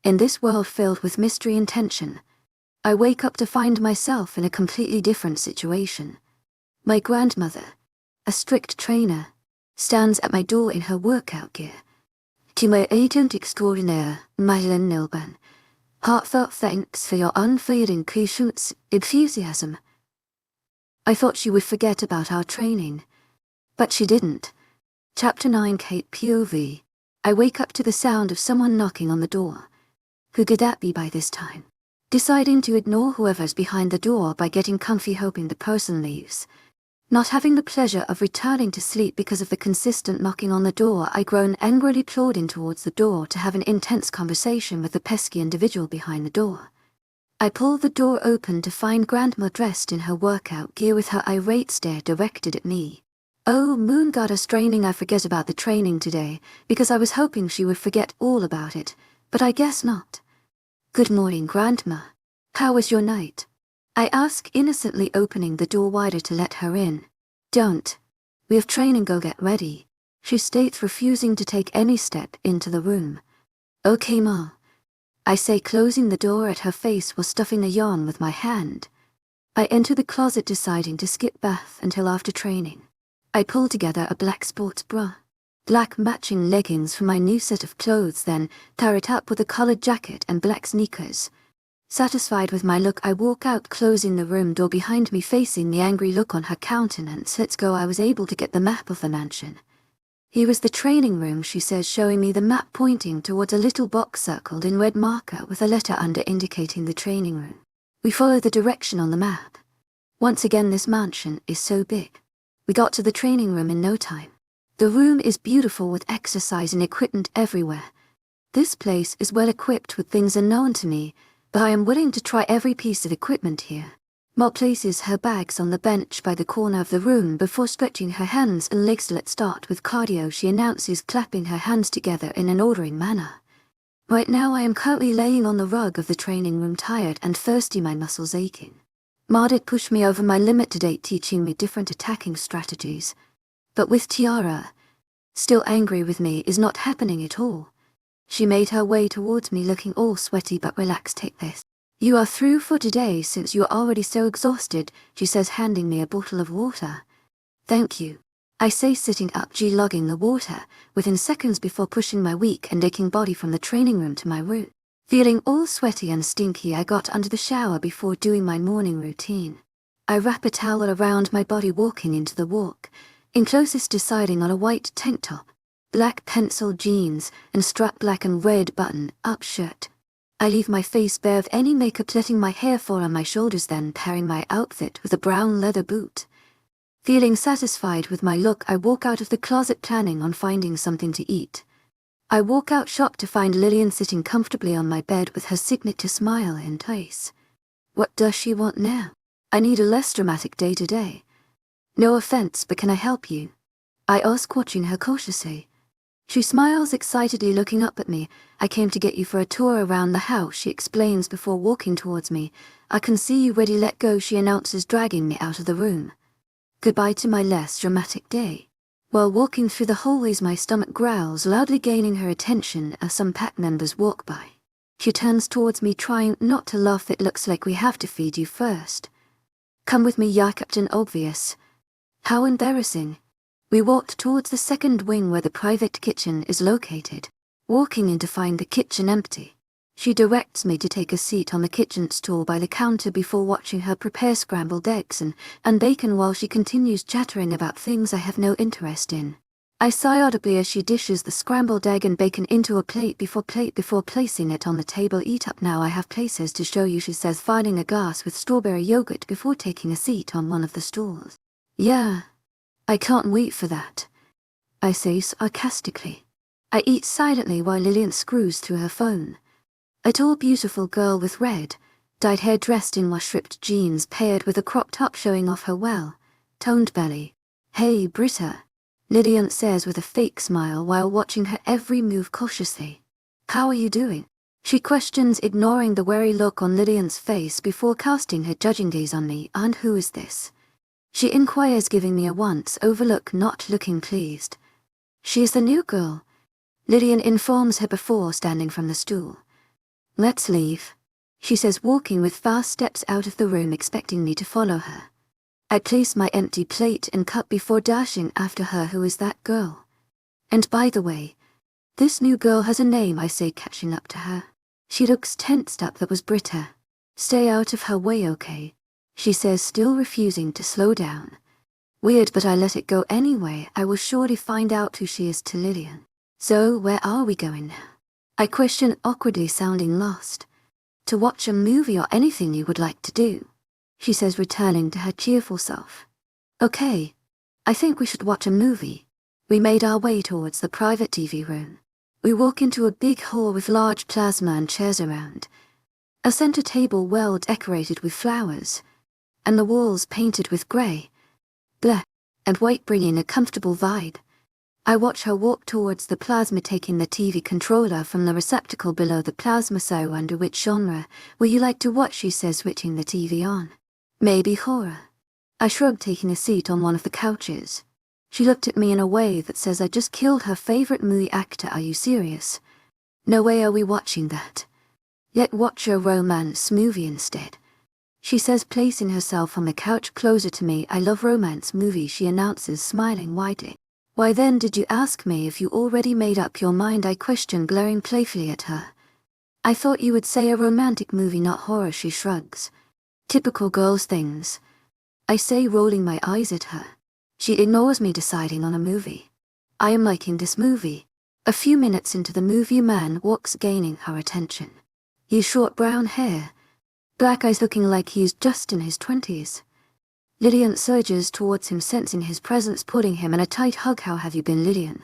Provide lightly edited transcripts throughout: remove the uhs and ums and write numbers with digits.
In this world filled with mystery and tension, I wake up to find myself in a completely different situation. My grandmother, a strict trainer, stands at my door in her workout gear. To my agent extraordinaire, Lycan, heartfelt thanks for your unfailing patience, enthusiasm. I thought she would forget about our training, but she didn't. Chapter 9 Kate POV. I wake up to the sound of someone knocking on the door. Who could that be by this time? Deciding to ignore whoever's behind the door by getting comfy hoping the person leaves. Not having the pleasure of returning to sleep because of the consistent knocking on the door, I groan angrily plodding towards the door to have an intense conversation with the pesky individual behind the door. I pull the door open to find Grandma dressed in her workout gear with her irate stare directed at me. Oh, moon goddess draining, I forget about the training today, because I was hoping she would forget all about it, but I guess not. Good morning, Grandma. How was your night? I ask, innocently opening the door wider to let her in. Don't. We have training, go get ready, she states, refusing to take any step into the room. Okay, Ma, I say, closing the door at her face while stuffing a yawn with my hand. I enter the closet deciding to skip bath until after training. I pull together a black sports bra, black matching leggings for my new set of clothes, then tie it up with a collared jacket and black sneakers. Satisfied with my look, I walk out, closing the room door behind me, facing the angry look on her countenance. Let's go. I was able to get the map of the mansion. Here is the training room, she says, showing me the map, pointing towards a little box circled in red marker with a letter under indicating the training room. We follow the direction on the map. Once again, this mansion is so big. We got to the training room in no time. The room is beautiful with exercising equipment everywhere. This place is well equipped with things unknown to me, but I am willing to try every piece of equipment here. Ma places her bags on the bench by the corner of the room before stretching her hands and legs. Let's start with cardio, she announces, clapping her hands together in an ordering manner. Right now I am currently laying on the rug of the training room, tired and thirsty, my muscles aching. Ma did push me over my limit to date, teaching me different attacking strategies. But with Tiara, still angry with me, is not happening at all. She made her way towards me, looking all sweaty but relaxed. Take this. You are through for today since you are already so exhausted, she says, handing me a bottle of water. Thank you, I say, sitting up, lugging the water, within seconds before pushing my weak and aching body from the training room to my room. Feeling all sweaty and stinky, I got under the shower before doing my morning routine. I wrap a towel around my body, walking into the walk, in closest deciding on a white tank top, black pencil jeans, and strap black and red button-up shirt. I leave my face bare of any makeup, letting my hair fall on my shoulders, then pairing my outfit with a brown leather boot. Feeling satisfied with my look, I walk out of the closet, planning on finding something to eat. I walk out shocked to find Lillian sitting comfortably on my bed with her signature smile and face. What does she want now? I need a less dramatic day today. No offense, but can I help you? I ask, watching her cautiously. She smiles excitedly, looking up at me. I came to get you for a tour around the house, she explains before walking towards me. I can see you ready. Let go, she announces, dragging me out of the room. Goodbye to my less dramatic day. While walking through the hallways, my stomach growls, loudly gaining her attention as some pack members walk by. She turns towards me, trying not to laugh. It looks like we have to feed you first. Come with me, yeah, Captain Obvious. How embarrassing. We walked towards the second wing where the private kitchen is located, walking in to find the kitchen empty. She directs me to take a seat on the kitchen stool by the counter before watching her prepare scrambled eggs and bacon while she continues chattering about things I have no interest in. I sigh audibly as she dishes the scrambled egg and bacon into a plate before placing it on the table. Eat up now, I have places to show you, she says, filling a glass with strawberry yogurt before taking a seat on one of the stools. Yeah, I can't wait for that, I say sarcastically. I eat silently while Lillian screws through her phone. A tall, beautiful girl with red, dyed hair, dressed in wash-ripped jeans paired with a crop top showing off her well-toned belly. Hey, Britta, Lillian says with a fake smile while watching her every move cautiously. How are you doing? She questions, ignoring the wary look on Lillian's face before casting her judging gaze on me. And who is this? She inquires, giving me a once-over look, not looking pleased. She is the new girl, Lillian informs her before standing from the stool. Let's leave, she says, walking with fast steps out of the room, expecting me to follow her. I place my empty plate and cup before dashing after her. Who is that girl? And by the way, this new girl has a name, I say, catching up to her. She looks tensed up. That was Britta. Stay out of her way, okay? She says, still refusing to slow down. Weird, but I let it go anyway. I will surely find out who she is to Lillian. So, where are we going now? I question, awkwardly, sounding lost. To watch a movie or anything you would like to do, she says, returning to her cheerful self. Okay, I think we should watch a movie. We made our way towards the private TV room. We walk into a big hall with large plasma and chairs around. A center table well decorated with flowers, and the walls painted with grey, black, and white, bringing a comfortable vibe. I watch her walk towards the plasma, taking the TV controller from the receptacle below the plasma. So, under which genre will you like to watch? She says, switching the TV on. Maybe horror. I shrugged, taking a seat on one of the couches. She looked at me in a way that says I just killed her favorite movie actor. Are you serious? No way are we watching that. Let's watch a romance movie instead, she says, placing herself on the couch closer to me. I love romance movies, she announces, smiling widely. Why then did you ask me if you already made up your mind? I questioned, glaring playfully at her. I thought you would say a romantic movie, not horror, she shrugs. Typical girls things, I say, rolling my eyes at her. She ignores me, deciding on a movie. I am liking this movie. A few minutes into the movie, a man walks, gaining her attention. He's short brown hair, black eyes, looking like he's just in his 20s. Lillian surges towards him, sensing his presence, putting him in a tight hug. How have you been, Lillian?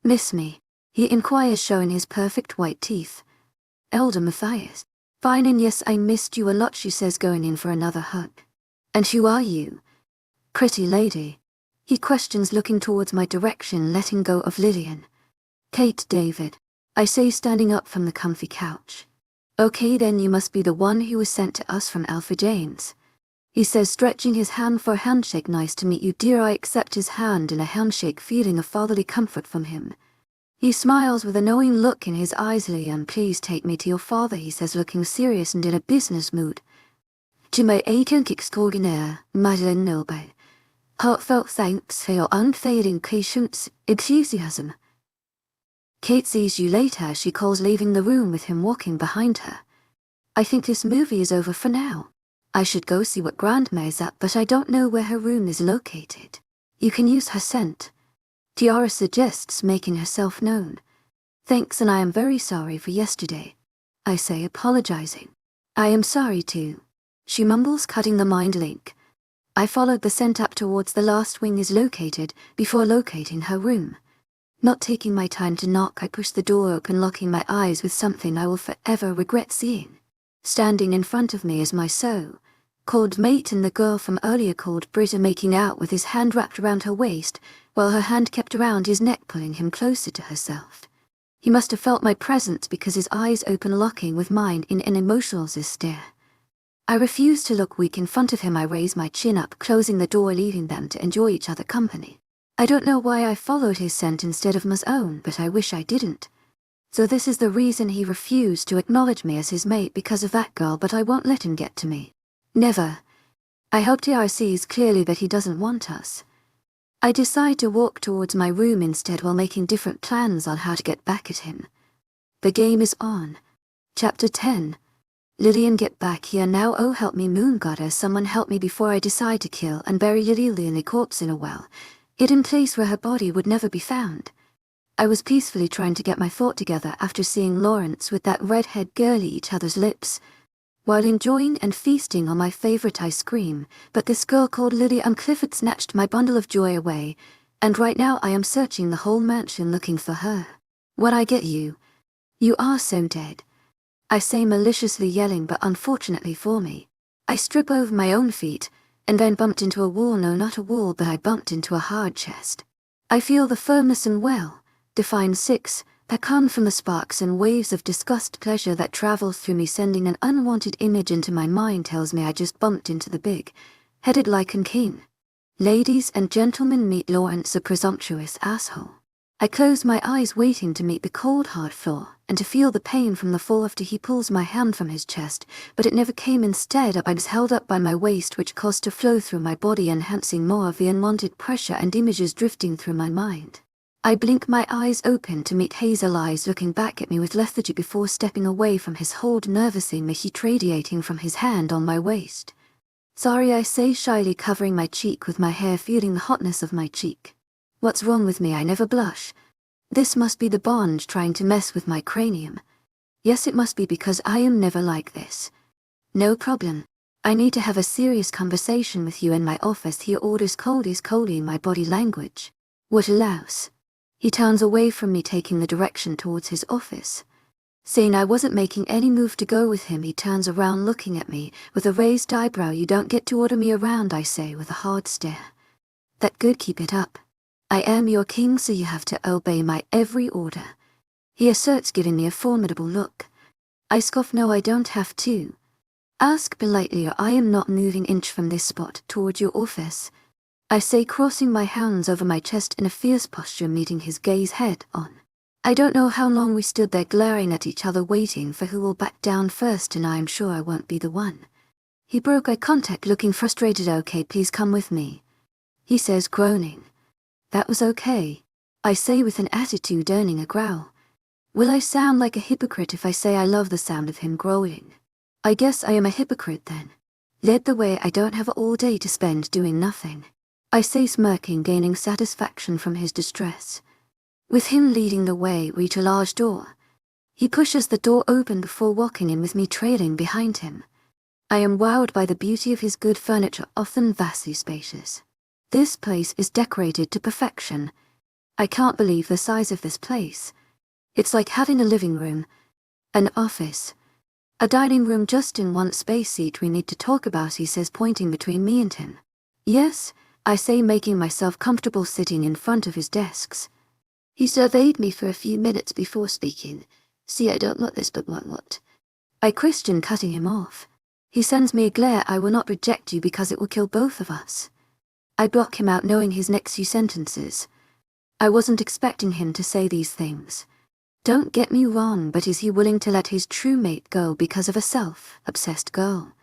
Miss me? He inquires, showing his perfect white teeth. Elder Matthias. Fine, and yes, I missed you a lot, she says, going in for another hug. And who are you? Pretty lady, he questions, looking towards my direction, letting go of Lillian. Kate David, I say, standing up from the comfy couch. Okay, then you must be the one who was sent to us from Alpha James, he says, stretching his hand for a handshake. Nice to meet you, dear. I accept his hand in a handshake, feeling a fatherly comfort from him. He smiles with a knowing look in his eyes. Lillian, please take me to your father, he says, looking serious and in a business mood. To my agent extraordinaire, Madeleine Noble. Heartfelt thanks for your unfailing patience, enthusiasm. Kate sees you later, she calls, leaving the room with him walking behind her. I think this movie is over for now. I should go see what Grandma is up, but I don't know where her room is located. You can use her scent, Tiara suggests, making herself known. Thanks, and I am very sorry for yesterday, I say, apologizing. I am sorry too, she mumbles, cutting the mind link. I followed the scent up towards the last wing is located, before locating her room. Not taking my time to knock, I push the door open, locking my eyes with something I will forever regret seeing. Standing in front of me is my so-called mate and the girl from earlier called Britta, making out with his hand wrapped around her waist, while her hand kept around his neck, pulling him closer to herself. He must have felt my presence because his eyes open, locking with mine in an emotional stare. I refuse to look weak in front of him. I raise my chin up, closing the door, leaving them to enjoy each other company. I don't know why I followed his scent instead of my own, but I wish I didn't. So this is the reason he refused to acknowledge me as his mate, because of that girl, but I won't let him get to me. Never. I hope TR sees clearly that he doesn't want us. I decide to walk towards my room instead, while making different plans on how to get back at him. The game is on. Chapter 10. Lillian, get back here now. Oh, help me, moon goddess, someone help me before I decide to kill and bury Lillian's corpse in a well, hidden place where her body would never be found. I was peacefully trying to get my thought together after seeing Lawrence with that redhead girl each other's lips, while enjoying and feasting on my favorite ice cream, but this girl called Lillian Clifford snatched my bundle of joy away, and right now I am searching the whole mansion looking for her. What I get you? You are so dead, I say, maliciously yelling, but unfortunately for me, I strip over my own feet, and then bumped into a wall. No, not a wall, but I bumped into a hard chest. I feel the firmness and well-defined six that come from the sparks and waves of disgust pleasure that travels through me, sending an unwanted image into my mind. Tells me I just bumped into the big-headed Lycan king. Ladies and gentlemen, meet Lawrence, a presumptuous asshole. I close my eyes waiting to meet the cold hard floor and to feel the pain from the fall after he pulls my hand from his chest, but it never came. Instead, I was held up by my waist, which caused to flow through my body, enhancing more of the unwanted pressure and images drifting through my mind. I blink my eyes open to meet hazel eyes looking back at me with lethargy before stepping away from his hold, nervously, my heat radiating from his hand on my waist. Sorry, I say shyly, covering my cheek with my hair, feeling the hotness of my cheek. What's wrong with me? I never blush. This must be the bond trying to mess with my cranium. Yes, it must be, because I am never like this. No problem. I need to have a serious conversation with you in my office. He orders coldly my body language. What a louse. He turns away from me, taking the direction towards his office. Saying I wasn't making any move to go with him, he turns around looking at me with a raised eyebrow. You don't get to order me around, I say with a hard stare. That good, keep it up. I am your king, so you have to obey my every order. He asserts, giving me a formidable look. I scoff. No, I don't have to. Ask politely, or I am not moving inch from this spot toward your office. I say, crossing my hands over my chest in a fierce posture, meeting his gaze head on. I don't know how long we stood there glaring at each other, waiting for who will back down first, and I am sure I won't be the one. He broke eye contact, looking frustrated. Okay, please come with me, he says, groaning. That was okay, I say with an attitude, earning a growl. Will I sound like a hypocrite if I say I love the sound of him growling? I guess I am a hypocrite then. Led the way, I don't have all day to spend doing nothing, I say, smirking, gaining satisfaction from his distress. With him leading the way, reach a large door. He pushes the door open before walking in with me trailing behind him. I am wowed by the beauty of his good furniture, often vastly spacious. This place is decorated to perfection. I can't believe the size of this place. It's like having a living room, an office, a dining room just in one space. Seat we need to talk about, he says, pointing between me and him. Yes, I say, making myself comfortable sitting in front of his desks. He surveyed me for a few minutes before speaking. See, I don't want this, but what? I question, cutting him off. He sends me a glare. I will not reject you because it will kill both of us. I block him out, knowing his next few sentences. I wasn't expecting him to say these things. Don't get me wrong, but is he willing to let his true mate go because of a self-obsessed girl?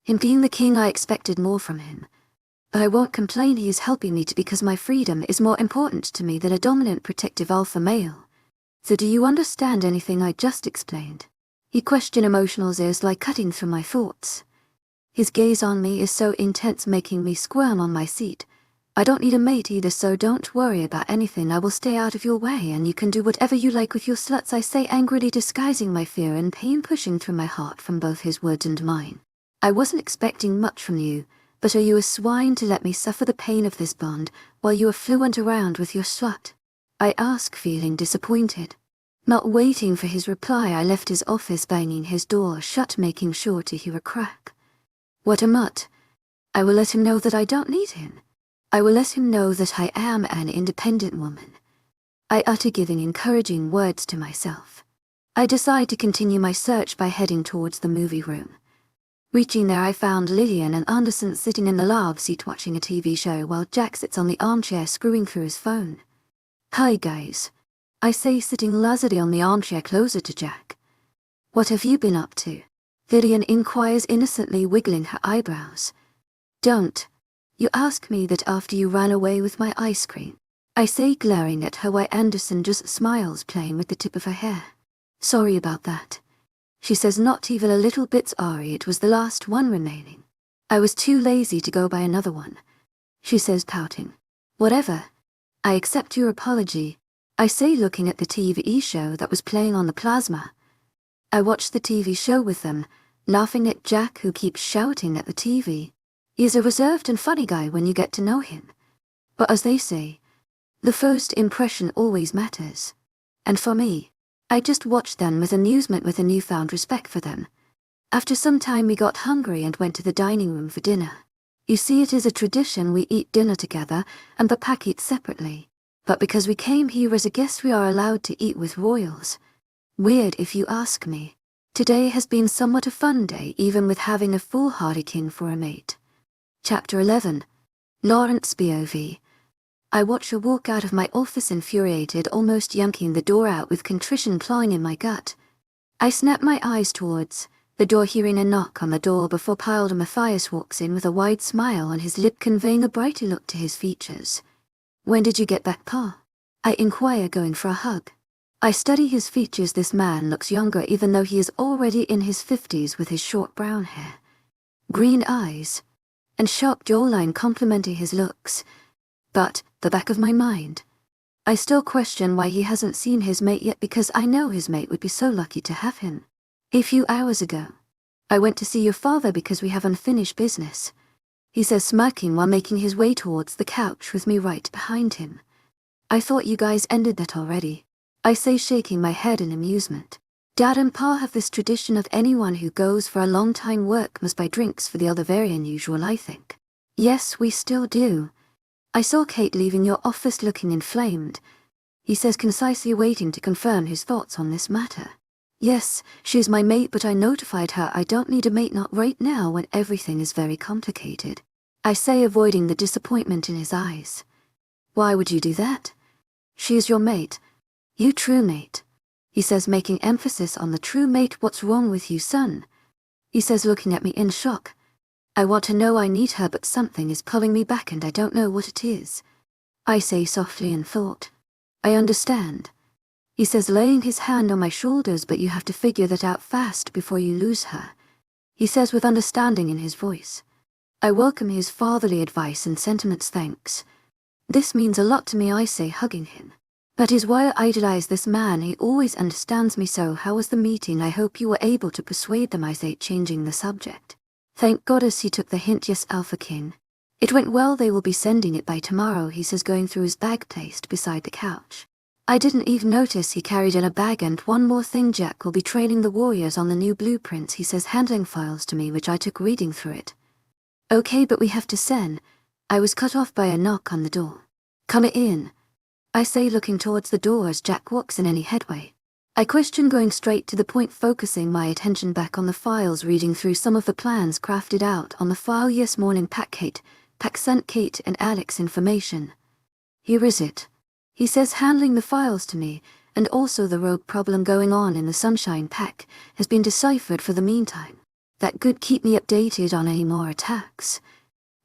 Him being the king, I expected more from him. But I won't complain. He is helping me because my freedom is more important to me than a dominant, protective alpha male. So do you understand anything I just explained? He questioned, emotional ears like cutting through my thoughts. His gaze on me is so intense, making me squirm on my seat. I don't need a mate either, so don't worry about anything. I will stay out of your way, and you can do whatever you like with your sluts, I say, angrily, disguising my fear and pain pushing through my heart from both his words and mine. I wasn't expecting much from you, but are you a swine to let me suffer the pain of this bond while you are fluent around with your slut? I ask, feeling disappointed. Not waiting for his reply, I left his office, banging his door shut, making sure to hear a crack. What a mutt. I will let him know that I don't need him. I will let him know that I am an independent woman. I utter, giving encouraging words to myself. I decide to continue my search by heading towards the movie room. Reaching there, I found Lillian and Anderson sitting in the love seat watching a TV show while Jack sits on the armchair screwing through his phone. Hi guys, I say, sitting lazily on the armchair closer to Jack. What have you been up to? Lillian inquires innocently, wiggling her eyebrows. Don't. You ask me that after you ran away with my ice cream, I say, glaring at her while Anderson just smiles, playing with the tip of her hair. Sorry about that, she says, not even a little bit sorry. It was the last one remaining. I was too lazy to go buy another one, she says, pouting. Whatever. I accept your apology, I say, looking at the TV show that was playing on the plasma. I watched the TV show with them, laughing at Jack, who keeps shouting at the TV. He is a reserved and funny guy when you get to know him. But as they say, the first impression always matters. And for me, I just watched them with amusement, with a newfound respect for them. After some time we got hungry and went to the dining room for dinner. You see, it is a tradition we eat dinner together and the pack eats separately. But because we came here as a guest, we are allowed to eat with royals. Weird if you ask me. Today has been somewhat a fun day, even with having a foolhardy king for a mate. Chapter 11. Lawrence POV. I watch her walk out of my office infuriated, almost yanking the door out with contrition clawing in my gut. I snap my eyes towards the door, hearing a knock on the door before Piled Matthias walks in with a wide smile on his lip, conveying a brighter look to his features. "When did you get back, Pa?" I inquire, going for a hug. I study his features. This man looks younger even though he is already in his 50s, with his short brown hair, green eyes, and sharp jawline complementing his looks. But, the back of my mind, I still question why he hasn't seen his mate yet, because I know his mate would be so lucky to have him. "A few hours ago, I went to see your father because we have unfinished business," he says, smirking while making his way towards the couch with me right behind him. "I thought you guys ended that already," I say, shaking my head in amusement. "Dad and Pa have this tradition of anyone who goes for a long time work must buy drinks for the other. Very unusual, I think." "Yes, we still do. I saw Kate leaving your office looking inflamed," he says, concisely, waiting to confirm his thoughts on this matter. "Yes, she's my mate, but I notified her I don't need a mate, not right now when everything is very complicated," I say, avoiding the disappointment in his eyes. "Why would you do that? She is your mate. You true mate," he says, making emphasis on the true mate. "What's wrong with you, son?" he says, looking at me in shock. I want to know I need her, but something is pulling me back and I don't know what it is, I say softly in thought. "I understand," he says, laying his hand on my shoulders, "but you have to figure that out fast before you lose her," he says with understanding in his voice. I welcome his fatherly advice and sentiments. "Thanks. This means a lot to me," I say, hugging him. "That is why I idolize this man. He always understands me so. How was the meeting? I hope you were able to persuade them," I say, changing the subject. "Thank goddess he took the hint. Yes, Alpha King. It went well. They will be sending it by tomorrow," he says, going through his bag placed beside the couch. I didn't even notice he carried in a bag. "And one more thing, Jack will be training the warriors on the new blueprints," he says, handing files to me, which I took, reading through it. "Okay, but we have to send." I was cut off by a knock on the door. "Come in," I say, looking towards the door as Jack walks in. "Any headway?" I question, going straight to the point, focusing my attention back on the files, reading through some of the plans crafted out on the file. "Yes, morning, Pack sent Kate and Alex information. Here is it," he says, handling the files to me, "and also the rogue problem going on in the Sunshine Pack has been deciphered for the meantime. That could keep me updated on any more attacks,"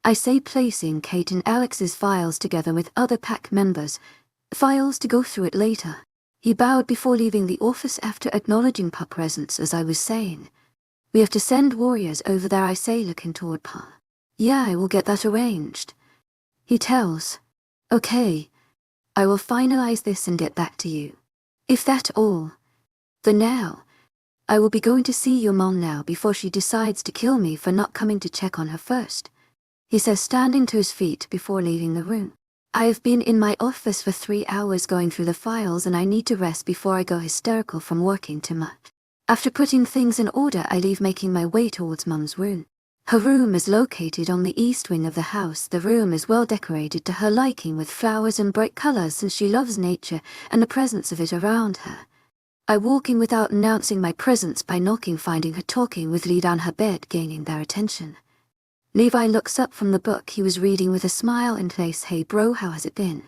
I say, placing Kate and Alex's files together with other Pack members' files to go through it later. He bowed before leaving the office after acknowledging Pa's presence. As I was saying, "We have to send warriors over there," I say, looking toward Pa. "Yeah, I will get that arranged," he tells. "Okay. I will finalize this and get back to you. If that all. For now, I will be going to see your mom now before she decides to kill me for not coming to check on her first," he says, standing to his feet before leaving the room. "I have been in my office for 3 hours going through the files and I need to rest before I go hysterical from working too much." After putting things in order, I leave, making my way towards Mum's room. Her room is located on the east wing of the house. The room is well decorated to her liking with flowers and bright colors, since she loves nature and the presence of it around her. I walk in without announcing my presence by knocking, finding her talking with Lee on her bed, gaining their attention. Levi looks up from the book he was reading with a smile in place. "Hey bro, how has it been?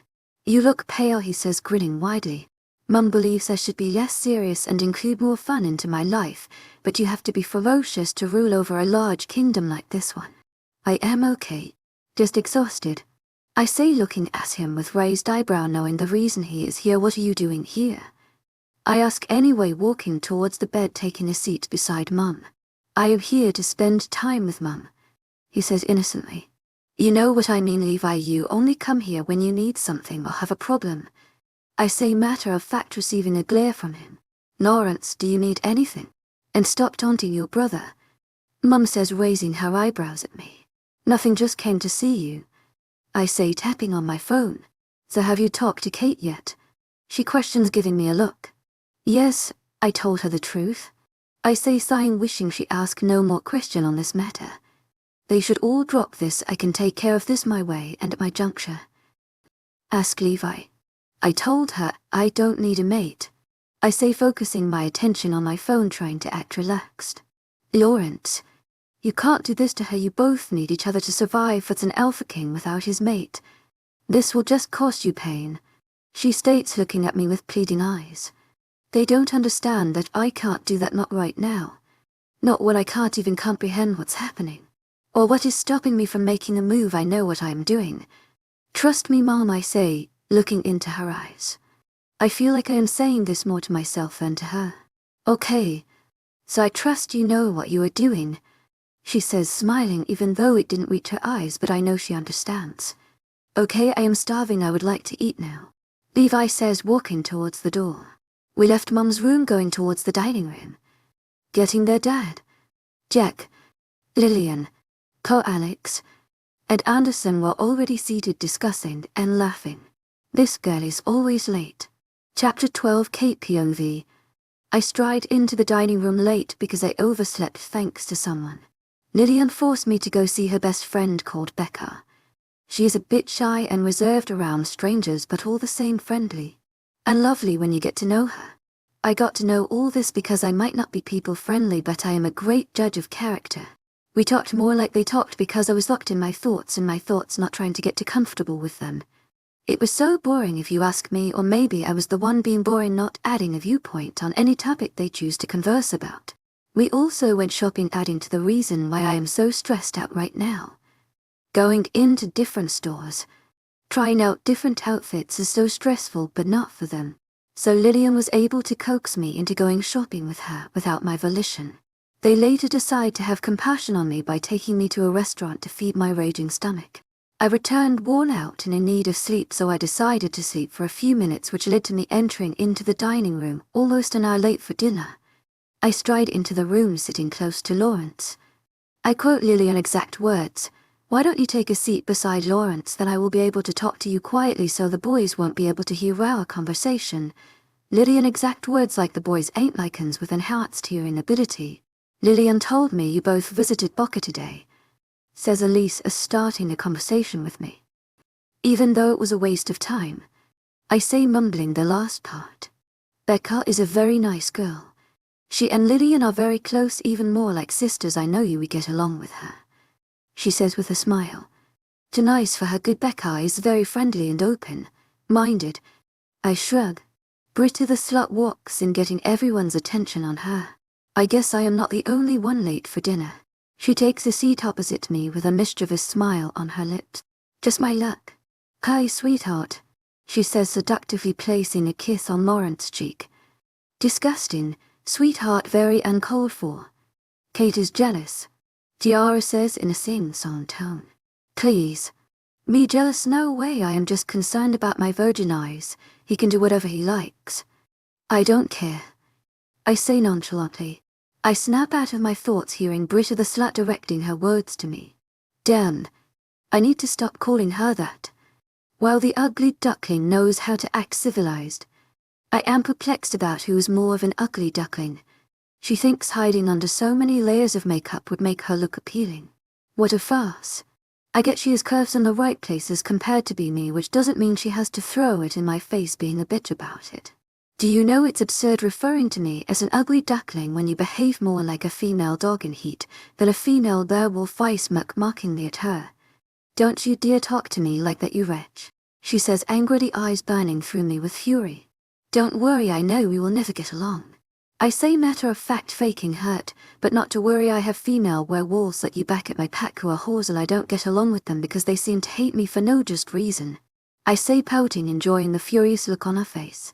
You look pale," he says, grinning widely. "Mum believes I should be less serious and include more fun into my life, but you have to be ferocious to rule over a large kingdom like this one." "I am okay. Just exhausted," I say, looking at him with raised eyebrow, knowing the reason he is here. "What are you doing here?" I ask anyway, walking towards the bed, taking a seat beside Mum. "I am here to spend time with Mum," he says innocently. "You know what I mean, Levi. You only come here when you need something or have a problem," I say, matter of fact, receiving a glare from him. "Lawrence, do you need anything? And stop taunting your brother," Mum says, raising her eyebrows at me. "Nothing, just came to see you," I say, tapping on my phone. "So have you talked to Kate yet?" she questions, giving me a look. "Yes, I told her the truth," I say, sighing, wishing she asked no more question on this matter. "They should all drop this. I can take care of this my way and at my juncture." "Ask Levi." I told her I don't need a mate, I say, focusing my attention on my phone, trying to act relaxed. "Lawrence, you can't do this to her. You both need each other to survive. What's an Alpha King without his mate? This will just cause you pain, she states, looking at me with pleading eyes. They don't understand that I can't do that, not right now. Not when I can't even comprehend what's happening. Or what is stopping me from making a move. I know what I am doing. Trust me, Mom, I say, looking into her eyes. I feel like I am saying this more to myself than to her. Okay. So I trust you know what you are doing, she says, smiling even though it didn't reach her eyes, but I know she understands. Okay, I am starving, I would like to eat now, Levi says, walking towards the door. We left Mum's room going towards the dining room. Getting there, Dad, Jack, Lillian, Alex, and Anderson were already seated discussing and laughing. This girl is always late. Chapter 12 Kate POV. I stride into the dining room late because I overslept thanks to someone. Lillian forced me to go see her best friend called Becca. She is a bit shy and reserved around strangers, but all the same friendly and lovely when you get to know her. I got to know all this because I might not be people-friendly, but I am a great judge of character. We talked more like they talked because I was locked in my thoughts, and my thoughts not trying to get too comfortable with them. It was so boring if you ask me, or maybe I was the one being boring, not adding a viewpoint on any topic they choose to converse about. We also went shopping, adding to the reason why I am so stressed out right now. Going into different stores, trying out different outfits is so stressful, but not for them. So Lillian was able to coax me into going shopping with her without my volition. They later decide to have compassion on me by taking me to a restaurant to feed my raging stomach. I returned worn out and in need of sleep, so I decided to sleep for a few minutes, which led to me entering into the dining room almost an hour late for dinner. I stride into the room sitting close to Lawrence. I quote Lillian exact words, "Why don't you take a seat beside Lawrence, then I will be able to talk to you quietly so the boys won't be able to hear our conversation." Lillian exact words, like the boys ain't Lycans with enhanced hearing ability. Lillian told me you both visited Boca today, says Elise, starting a conversation with me. Even though it was a waste of time, I say, mumbling the last part. Becca is a very nice girl. She and Lillian are very close, even more like sisters. I know you, we get along with her, she says with a smile. Too nice for her. Good. Becca is very friendly and open-minded. I shrug. Britta the slut walks in, getting everyone's attention on her. I guess I am not the only one late for dinner. She takes a seat opposite me with a mischievous smile on her lips. Just my luck. Hi, sweetheart, she says seductively, placing a kiss on Lawrence's cheek. Disgusting, sweetheart, very uncalled for. Kate is jealous, Tiara says in a sing-song tone. Please. Me jealous? No way, I am just concerned about my virgin eyes. He can do whatever he likes. I don't care, I say nonchalantly. I snap out of my thoughts, hearing Britta the slut directing her words to me. Damn, I need to stop calling her that. While the ugly duckling knows how to act civilized, I am perplexed about who is more of an ugly duckling. She thinks hiding under so many layers of makeup would make her look appealing. What a farce. I get she has curves in the right places compared to be me, which doesn't mean she has to throw it in my face being a bitch about it. Do you know it's absurd referring to me as an ugly duckling when you behave more like a female dog in heat than a female werewolf? I smirk mockingly at her. Don't you dare talk to me like that, you wretch, she says angrily, eyes burning through me with fury. Don't worry, I know we will never get along, I say, matter of fact, faking hurt, but not to worry, I have female werewolves like you back at my pack who are whores, and I don't get along with them because they seem to hate me for no just reason, I say, pouting, enjoying the furious look on her face.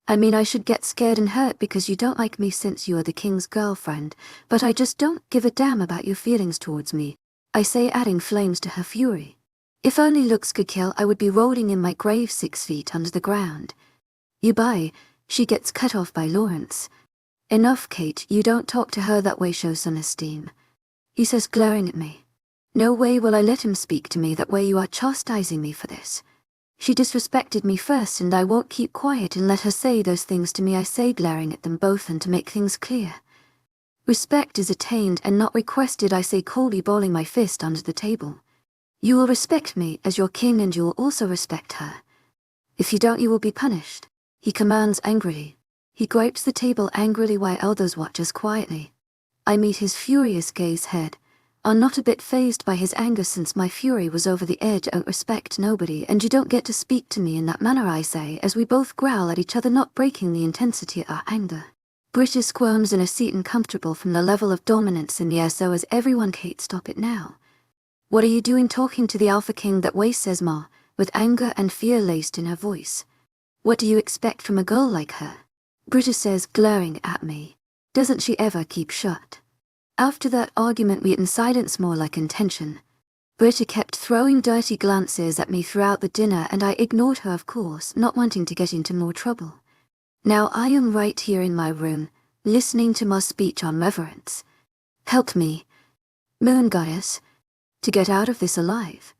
I mean, I should get scared and hurt because you don't like me since you are the king's girlfriend, but I just don't give a damn about your feelings towards me, I say, adding flames to her fury. If only looks could kill, I would be rolling in my grave 6 feet under the ground. You bye, she gets cut off by Lawrence. Enough, Kate, you don't talk to her that way, show some esteem, he says, glaring at me. No way will I let him speak to me that way, you are chastising me for this. She disrespected me first and I won't keep quiet and let her say those things to me, I say, glaring at them both. And to make things clear, respect is attained and not requested, I say, coldly, balling my fist under the table. You will respect me as your king and you will also respect her. If you don't, you will be punished, he commands angrily. He gripes the table angrily while others watch us quietly. I meet his furious gaze head are not a bit fazed by his anger since my fury was over the edge. I respect nobody, and you don't get to speak to me in that manner, I say, as we both growl at each other, not breaking the intensity of our anger. British squirms in a seat, uncomfortable from the level of dominance in the air, so as everyone. Kate, stop it now. What are you doing talking to the Alpha King that way, says Ma, with anger and fear laced in her voice. What do you expect from a girl like her? British says, glaring at me. Doesn't she ever keep shut? After that argument we ate in silence, more like intention. Britta kept throwing dirty glances at me throughout the dinner, and I ignored her, of course, not wanting to get into more trouble. Now I am right here in my room, listening to Ma's speech on reverence. Help me, Moon Goddess, to get out of this alive.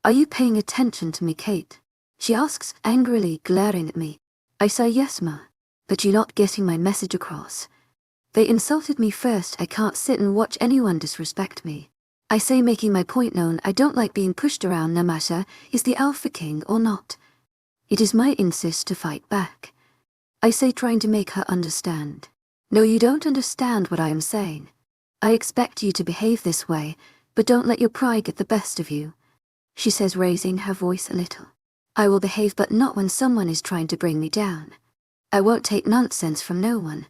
Are you paying attention to me, Kate? She asks, angrily glaring at me. I say yes, Ma, but you're not getting my message across. They insulted me first. I can't sit and watch anyone disrespect me. I say, making my point known. I don't like being pushed around, no matter is the Alpha King or not. It is my insist to fight back. I say, trying to make her understand. No, you don't understand what I am saying. I expect you to behave this way, but don't let your pride get the best of you. She says, raising her voice a little. I will behave, but not when someone is trying to bring me down. I won't take nonsense from no one.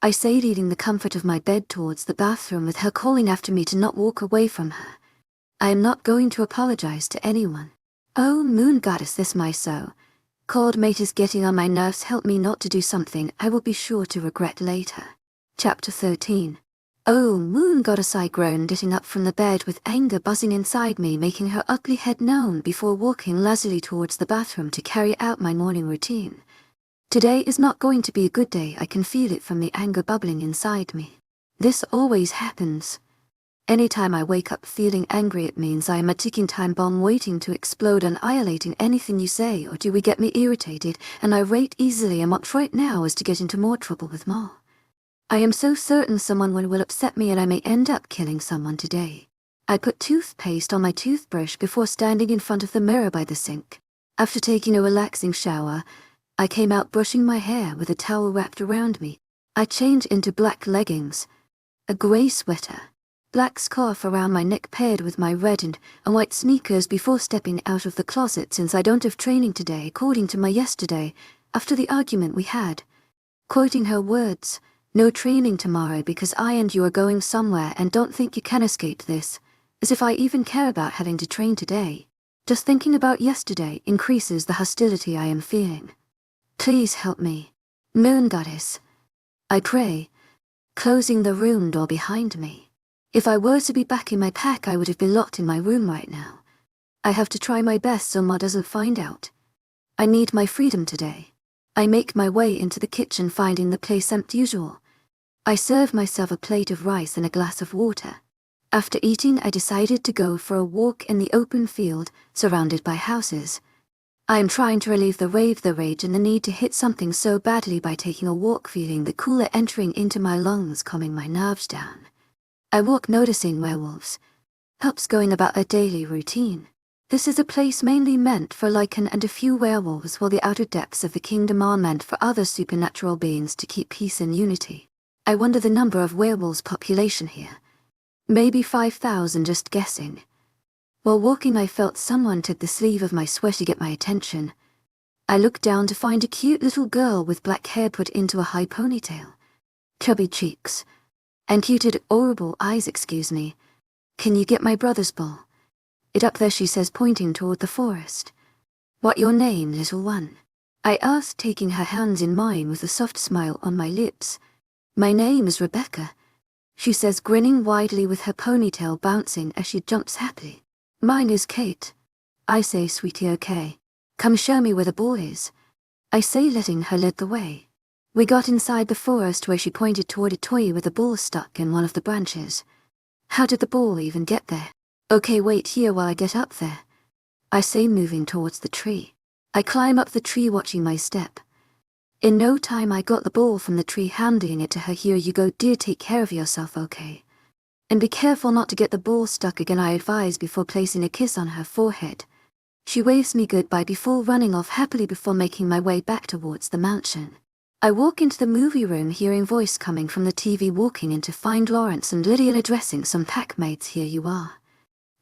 I say, leading the comfort of my bed towards the bathroom with her calling after me to not walk away from her. I am not going to apologize to anyone. Oh, Moon Goddess, this my so. Called mate is getting on my nerves. Help me not to do something I will be sure to regret later. Chapter 13. Oh, Moon Goddess, I groaned, getting up from the bed with anger buzzing inside me, making her ugly head known before walking lazily towards the bathroom to carry out my morning routine. Today is not going to be a good day. I can feel it from the anger bubbling inside me. This always happens. Anytime I wake up feeling angry, it means I am a ticking time bomb waiting to explode, annihilating anything you say or do. We get me irritated and irate easily, and what right now is to get into more trouble with Ma. I am so certain someone will upset me and I may end up killing someone today. I put toothpaste on my toothbrush before standing in front of the mirror by the sink. After taking a relaxing shower, I came out brushing my hair with a towel wrapped around me. I changed into black leggings, a grey sweater, black scarf around my neck paired with my red and white sneakers before stepping out of the closet, since I don't have training today, according to my yesterday, after the argument we had. Quoting her words, no training tomorrow because I and you are going somewhere and don't think you can escape this, as if I even care about having to train today. Just thinking about yesterday increases the hostility I am feeling. Please help me, Moon Goddess, I pray, closing the room door behind me. If I were to be back in my pack, I would have been locked in my room right now. I have to try my best so Ma doesn't find out. I need my freedom today. I make my way into the kitchen, finding the place empty usual. I serve myself a plate of rice and a glass of water. After eating, I decided to go for a walk in the open field, surrounded by houses. I am trying to relieve the rage and the need to hit something so badly by taking a walk, feeling the cooler entering into my lungs, calming my nerves down. I walk noticing werewolves. Helps going about a daily routine. This is a place mainly meant for Lycan and a few werewolves, while the outer depths of the kingdom are meant for other supernatural beings to keep peace and unity. I wonder the number of werewolves population here. Maybe 5,000, just guessing. While walking, I felt someone took the sleeve of my sweater to get my attention. I looked down to find a cute little girl with black hair put into a high ponytail. Chubby cheeks. And cute adorable eyes. Excuse me. Can you get my brother's ball? It up there, she says, pointing toward the forest. What your name, little one? I asked, taking her hands in mine with a soft smile on my lips. My name is Rebecca, she says, grinning widely with her ponytail bouncing as she jumps happily. Mine is Kate. I say, sweetie, okay. Come show me where the ball is. I say, letting her lead the way. We got inside the forest where she pointed toward a tree with a ball stuck in one of the branches. How did the ball even get there? Okay, wait here while I get up there. I say, moving towards the tree. I climb up the tree, watching my step. In no time I got the ball from the tree, handing it to her. Here you go, dear, take care of yourself, okay? And be careful not to get the ball stuck again, I advise, before placing a kiss on her forehead. She waves me goodbye before running off happily before making my way back towards the mansion. I walk into the movie room hearing voice coming from the TV walking in to find Lawrence and Lydian addressing some packmates. Here you are.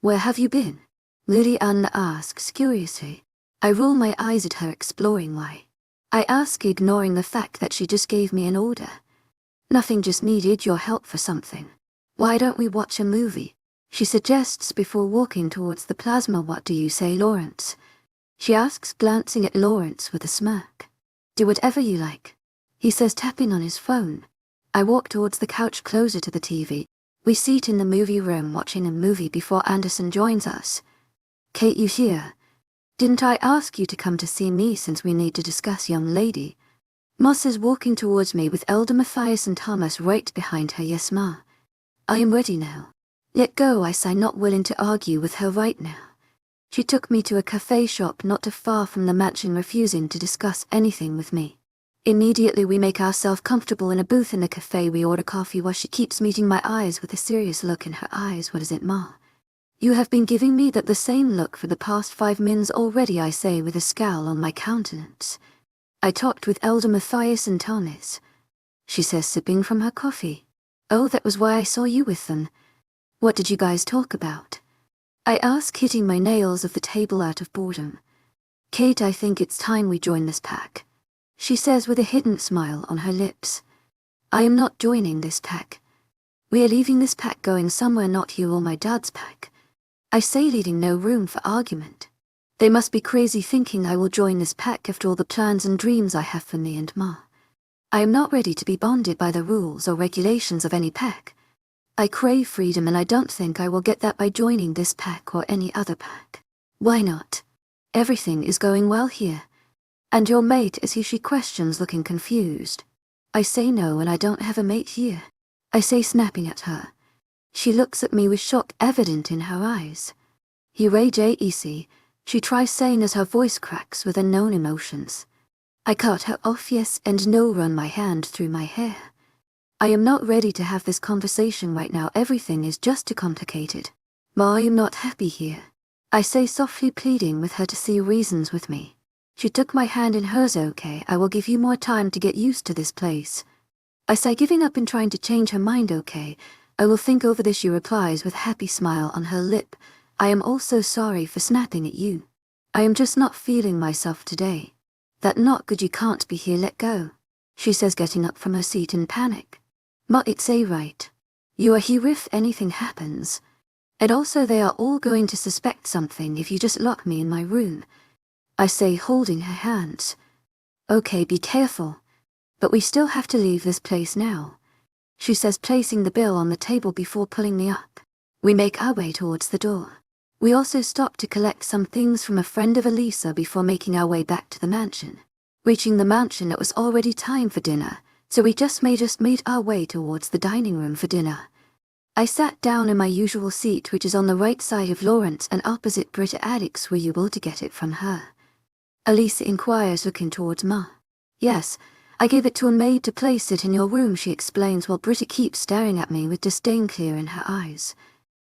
Where have you been? Lydian asks curiously. I roll my eyes at her, exploring why. I ask, ignoring the fact that she just gave me an order. Nothing, just needed your help for something. Why don't we watch a movie? She suggests before walking towards the plasma. What do you say, Lawrence? She asks, glancing at Lawrence with a smirk. Do whatever you like, he says, tapping on his phone. I walk towards the couch closer to the TV. We sit in the movie room watching a movie before Anderson joins us. Kate, you here? Didn't I ask you to come to see me since we need to discuss, young lady? Moss is walking towards me with Elder Matthias and Thomas right behind her. Yes, ma. I am ready now. Let go, I say, not willing to argue with her right now. She took me to a cafe shop not too far from the mansion, refusing to discuss anything with me. Immediately we make ourselves comfortable in a booth in the cafe. We order coffee while she keeps meeting my eyes with a serious look in her eyes. What is it, ma? You have been giving me the same look for the past 5 minutes already, I say with a scowl on my countenance. I talked with Elder Matthias and Thomas, she says, sipping from her coffee. Oh, that was why I saw you with them. What did you guys talk about? I ask, hitting my nails of the table out of boredom. Kate, I think it's time we join this pack, she says with a hidden smile on her lips. I am not joining this pack. We are leaving this pack, going somewhere not you or my dad's pack, I say, leaving no room for argument. They must be crazy thinking I will join this pack after all the plans and dreams I have for me and ma. I am not ready to be bonded by the rules or regulations of any pack. I crave freedom, and I don't think I will get that by joining this pack or any other pack. Why not? Everything is going well here. And your mate is he? She questions, looking confused. I say no, and I don't have a mate here, I say, snapping at her. She looks at me with shock evident in her eyes. Hooray, JEC, she tries saying as her voice cracks with unknown emotions. I cut her off. Yes and no, run my hand through my hair. I am not ready to have this conversation right now. Everything is just too complicated. Ma, I am not happy here, I say, softly, pleading with her to see reasons with me. She took my hand in hers. Okay, I will give you more time to get used to this place, I say, giving up and trying to change her mind. Okay, I will think over this, she replies with a happy smile on her lip. I am also sorry for snapping at you. I am just not feeling myself today. That not good, you can't be here, let go, she says, getting up from her seat in panic. Ma, it's a right. You are here if anything happens. And also they are all going to suspect something if you just lock me in my room, I say, holding her hands. Okay, be careful. But we still have to leave this place now, she says, placing the bill on the table before pulling me up. We make our way towards the door. We also stop to collect some things from a friend of Elisa before making our way back to the mansion. Reaching the mansion, it was already time for dinner, so we just made our way towards the dining room for dinner. I sat down in my usual seat, which is on the right side of Lawrence and opposite Britta. Alex, were you able to get it from her? Elisa inquires, looking towards Ma. Yes, I gave it to a maid to place it in your room, she explains, while Britta keeps staring at me with disdain clear in her eyes.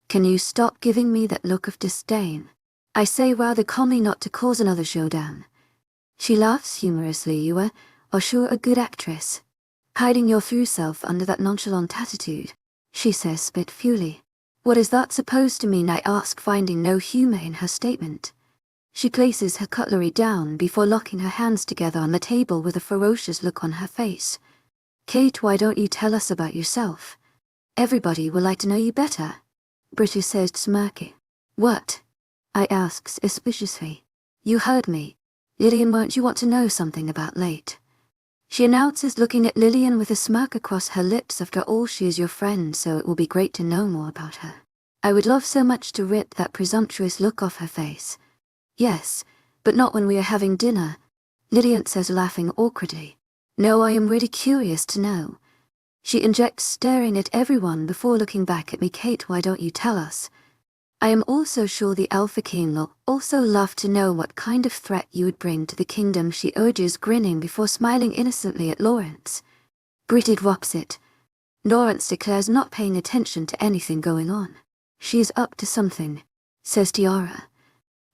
Can you stop giving me that look of disdain? I say, rather calmly, not to cause another showdown. She laughs humorously. You are sure a good actress, hiding your true self under that nonchalant attitude, she says, spitefully. What is that supposed to mean? I ask, finding no humor in her statement. She places her cutlery down before locking her hands together on the table with a ferocious look on her face. Kate, why don't you tell us about yourself? Everybody will like to know you better, Britta says, smirking. What? I asks suspiciously. You heard me. Lillian, won't you want to know something about late? She announces, looking at Lillian with a smirk across her lips. After all, she is your friend, so it will be great to know more about her. I would love so much to rip that presumptuous look off her face. Yes, but not when we are having dinner, Lillian says, laughing awkwardly. No, I am really curious to know. She injects, staring at everyone before looking back at me. Kate, why don't you tell us? I am also sure the Alpha King will also love to know what kind of threat you would bring to the kingdom, she urges, grinning before smiling innocently at Lawrence. Britta drops it. Lawrence declares, not paying attention to anything going on. She is up to something, says Tiara.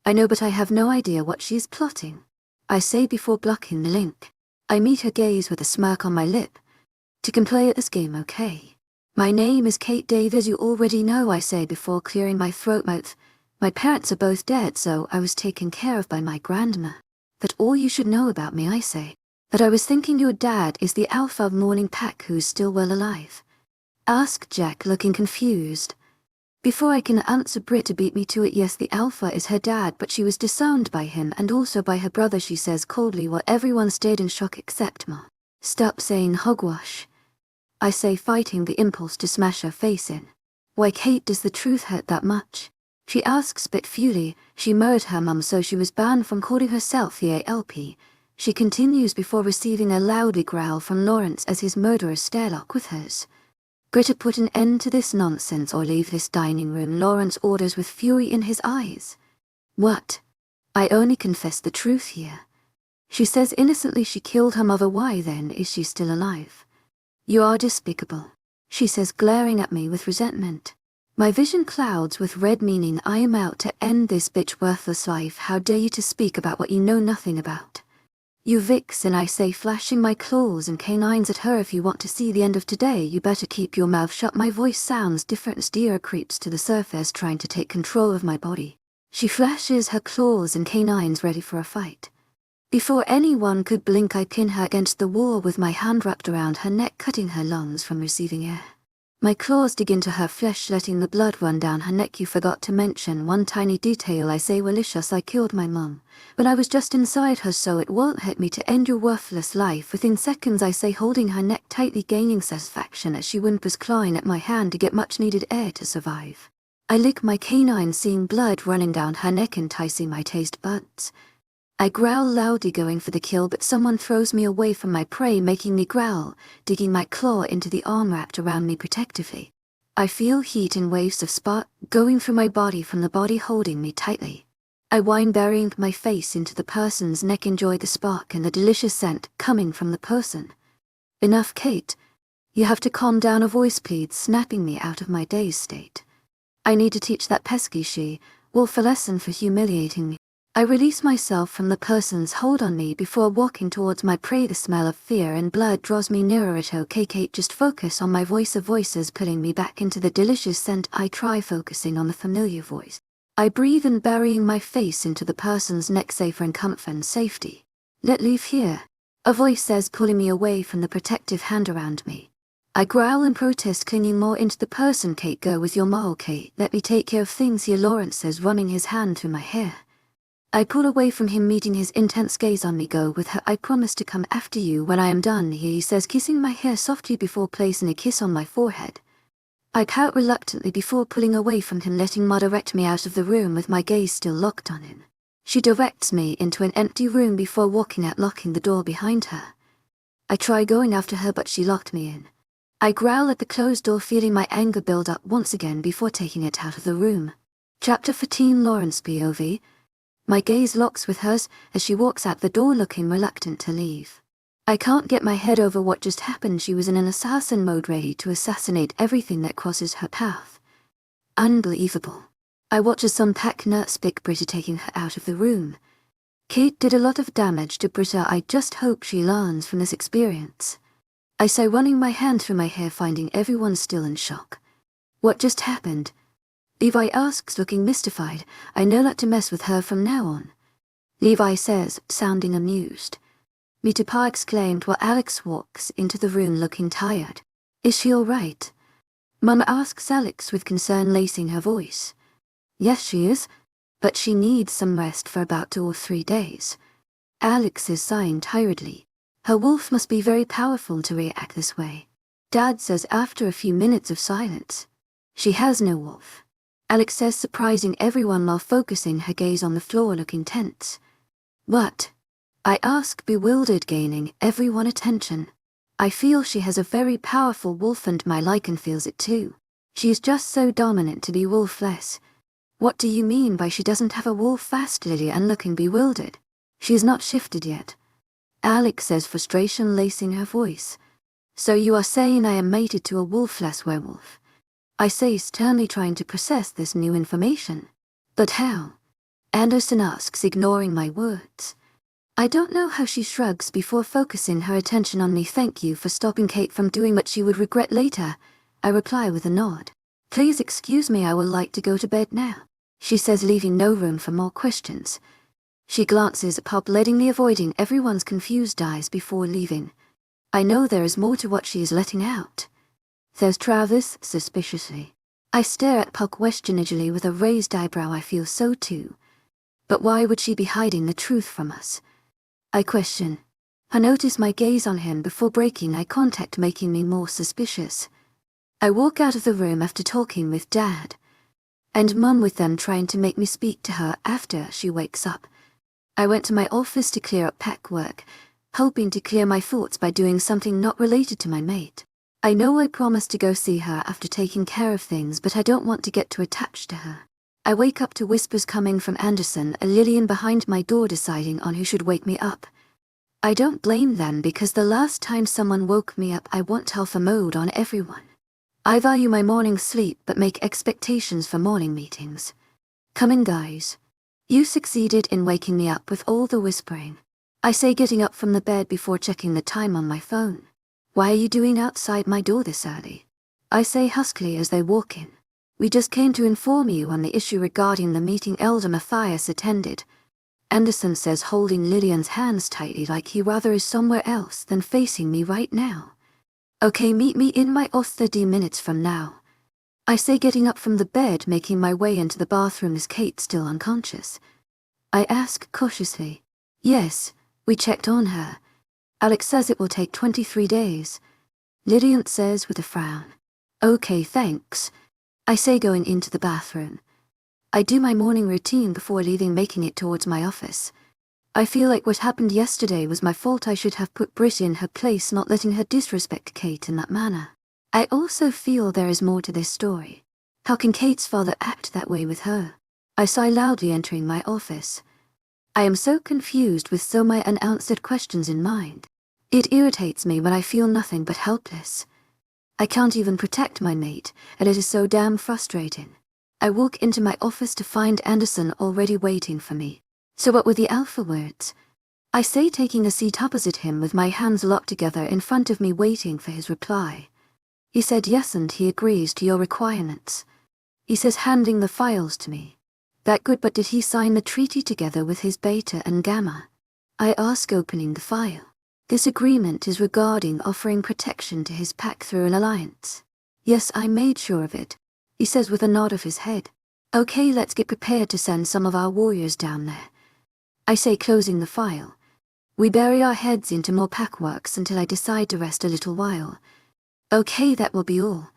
I know, but I have no idea what she is plotting, I say before blocking the link. I meet her gaze with a smirk on my lip. "You can play at this game, okay? My name is Kate Dave, as you already know," I say before clearing my throat mouth. "My parents are both dead, so I was taken care of by my grandma. But all you should know about me," I say, "that I was thinking your dad is the alpha of morning pack who's still well alive." Ask Jack, looking confused. Before I can answer, Britta beat me to it. "Yes, the alpha is her dad, but she was disowned by him and also by her brother," she says coldly, while everyone stayed in shock except Ma. "Stop saying hogwash," I say, fighting the impulse to smash her face in. "Why, Kate, does the truth hurt that much?" She asks bit futilely. "She murdered her mum, so she was banned from calling herself the ALP." She continues before receiving a loudly growl from Lawrence as his murderous stare-lock with hers. "Britta, put an end to this nonsense or leave this dining room," Lawrence orders with fury in his eyes. "What? I only confess the truth here," she says innocently. "She killed her mother. Why then is she still alive?" "You are despicable," she says, glaring at me with resentment. My vision clouds with red, meaning I am out to end this bitch worthless life. "How dare you to speak about what you know nothing about? You vixen," I say, flashing my claws and canines at her. "If you want to see the end of today, you better keep your mouth shut." My voice sounds different as Dira creeps to the surface, trying to take control of my body. She flashes her claws and canines ready for a fight. Before anyone could blink, I pin her against the wall with my hand wrapped around her neck, cutting her lungs from receiving air. My claws dig into her flesh, letting the blood run down her neck. "You forgot to mention one tiny detail," I say, "Malicious. I killed my mum, but I was just inside her, so it won't hurt me to end your worthless life within seconds," I say, holding her neck tightly, gaining satisfaction as she whimpers, clawing at my hand to get much-needed air to survive. I lick my canine, seeing blood running down her neck, enticing my taste buds. I growl loudly, going for the kill, but someone throws me away from my prey, making me growl, digging my claw into the arm wrapped around me protectively. I feel heat and waves of spark going through my body from the body holding me tightly. I whine, burying my face into the person's neck, enjoy the spark and the delicious scent coming from the person. "Enough, Kate. You have to calm down," a voice pleads, snapping me out of my dazed state. "I need to teach that pesky she-wolf a lesson for humiliating me." I release myself from the person's hold on me before walking towards my prey. The smell of fear and blood draws me nearer it. "Okay, Kate, just focus on my voice." A voice is pulling me back into the delicious scent. I try focusing on the familiar voice. I breathe in, burying my face into the person's neck, safer in comfort and safety. "Let leave here," a voice says, pulling me away from the protective hand around me. I growl in protest, clinging more into the person. "Kate, go with your ma, Kate. Let me take care of things here," Lawrence says, running his hand through my hair. I pull away from him, meeting his intense gaze on me. "Go with her. I promise to come after you when I am done here," he says, kissing my hair softly before placing a kiss on my forehead. I pout reluctantly before pulling away from him, letting Ma direct me out of the room with my gaze still locked on him. She directs me into an empty room before walking out, locking the door behind her. I try going after her, but she locked me in. I growl at the closed door, feeling my anger build up once again before taking it out of the room. Chapter 14, Lawrence POV. My gaze locks with hers as she walks out the door, looking reluctant to leave. I can't get my head over what just happened. She was in an assassin mode, ready to assassinate everything that crosses her path. Unbelievable. I watch as some pack nuts pick Britta, taking her out of the room. Kate did a lot of damage to Britta. I just hope she learns from this experience. I say, running my hand through my hair, finding everyone still in shock. "What just happened?" Levi asks, looking mystified. "I know not to mess with her from now on," Levi says, sounding amused. "Me too," Pa exclaimed while Alex walks into the room looking tired. "Is she all right?" Mama asks Alex with concern, lacing her voice. "Yes, she is, but she needs some rest for about 2 or 3 days. Alex is sighing tiredly. Her wolf must be very powerful to react this way. Dad says after a few minutes of silence. "She has no wolf," Alex says, surprising everyone while focusing her gaze on the floor, looking tense. "What?" I ask, bewildered, gaining everyone attention. "I feel she has a very powerful wolf, and my Lycan feels it too. She is just so dominant to be wolfless." "What do you mean by she doesn't have a wolf?" Fast Lily, and looking bewildered. "She is not shifted yet," Alex says, frustration lacing her voice. "So you are saying I am mated to a wolfless werewolf?" I say, sternly trying to process this new information. "But how?" Anderson asks, ignoring my words. I don't know how she shrugs before focusing her attention on me. Thank you for stopping Kate from doing what she would regret later, I reply with a nod. Please excuse me, I would like to go to bed now, she says, leaving no room for more questions. She glances at Pop, letting me avoiding everyone's confused eyes before leaving. I know there is more to what she is letting out. There's Travis, suspiciously. I stare at Puck questioningly with a raised eyebrow. I feel so too. But why would she be hiding the truth from us? I question. I notice my gaze on him before breaking eye contact, making me more suspicious. I walk out of the room after talking with Dad and Mum, with them trying to make me speak to her after she wakes up. I went to my office to clear up packwork, hoping to clear my thoughts by doing something not related to my mate. I know I promised to go see her after taking care of things, but I don't want to get too attached to her. I wake up to whispers coming from Anderson and Lillian behind my door, deciding on who should wake me up. I don't blame them, because the last time someone woke me up I want alpha mode on everyone. I value my morning sleep but make expectations for morning meetings. Come in, guys. You succeeded in waking me up with all the whispering, I say, getting up from the bed before checking the time on my phone. Why are you doing outside my door this early? I say huskily as they walk in. We just came to inform you on the issue regarding the meeting Elder Matthias attended, Anderson says, holding Lillian's hands tightly like he rather is somewhere else than facing me right now. Okay, meet me in my office 30 minutes from now, I say, getting up from the bed, making my way into the bathroom. Is Kate still unconscious? I ask cautiously. Yes, we checked on her. Alex says it will take 23 days. Lillian says with a frown. Okay, thanks, I say, going into the bathroom. I do my morning routine before leaving, making it towards my office. I feel like what happened yesterday was my fault. I should have put Britt in her place, not letting her disrespect Kate in that manner. I also feel there is more to this story. How can Kate's father act that way with her? I sigh loudly, entering my office. I am so confused with so many unanswered questions in mind. It irritates me when I feel nothing but helpless. I can't even protect my mate, and it is so damn frustrating. I walk into my office to find Anderson already waiting for me. So what were the alpha words? I say, taking a seat opposite him with my hands locked together in front of me, waiting for his reply. He said yes, and he agrees to your requirements, he says, handing the files to me. That good, but did he sign the treaty together with his beta and gamma? I ask, opening the file. This agreement is regarding offering protection to his pack through an alliance. Yes, I made sure of it, he says with a nod of his head. Okay, let's get prepared to send some of our warriors down there, I say, closing the file. We bury our heads into more packworks until I decide to rest a little while. Okay, that will be all,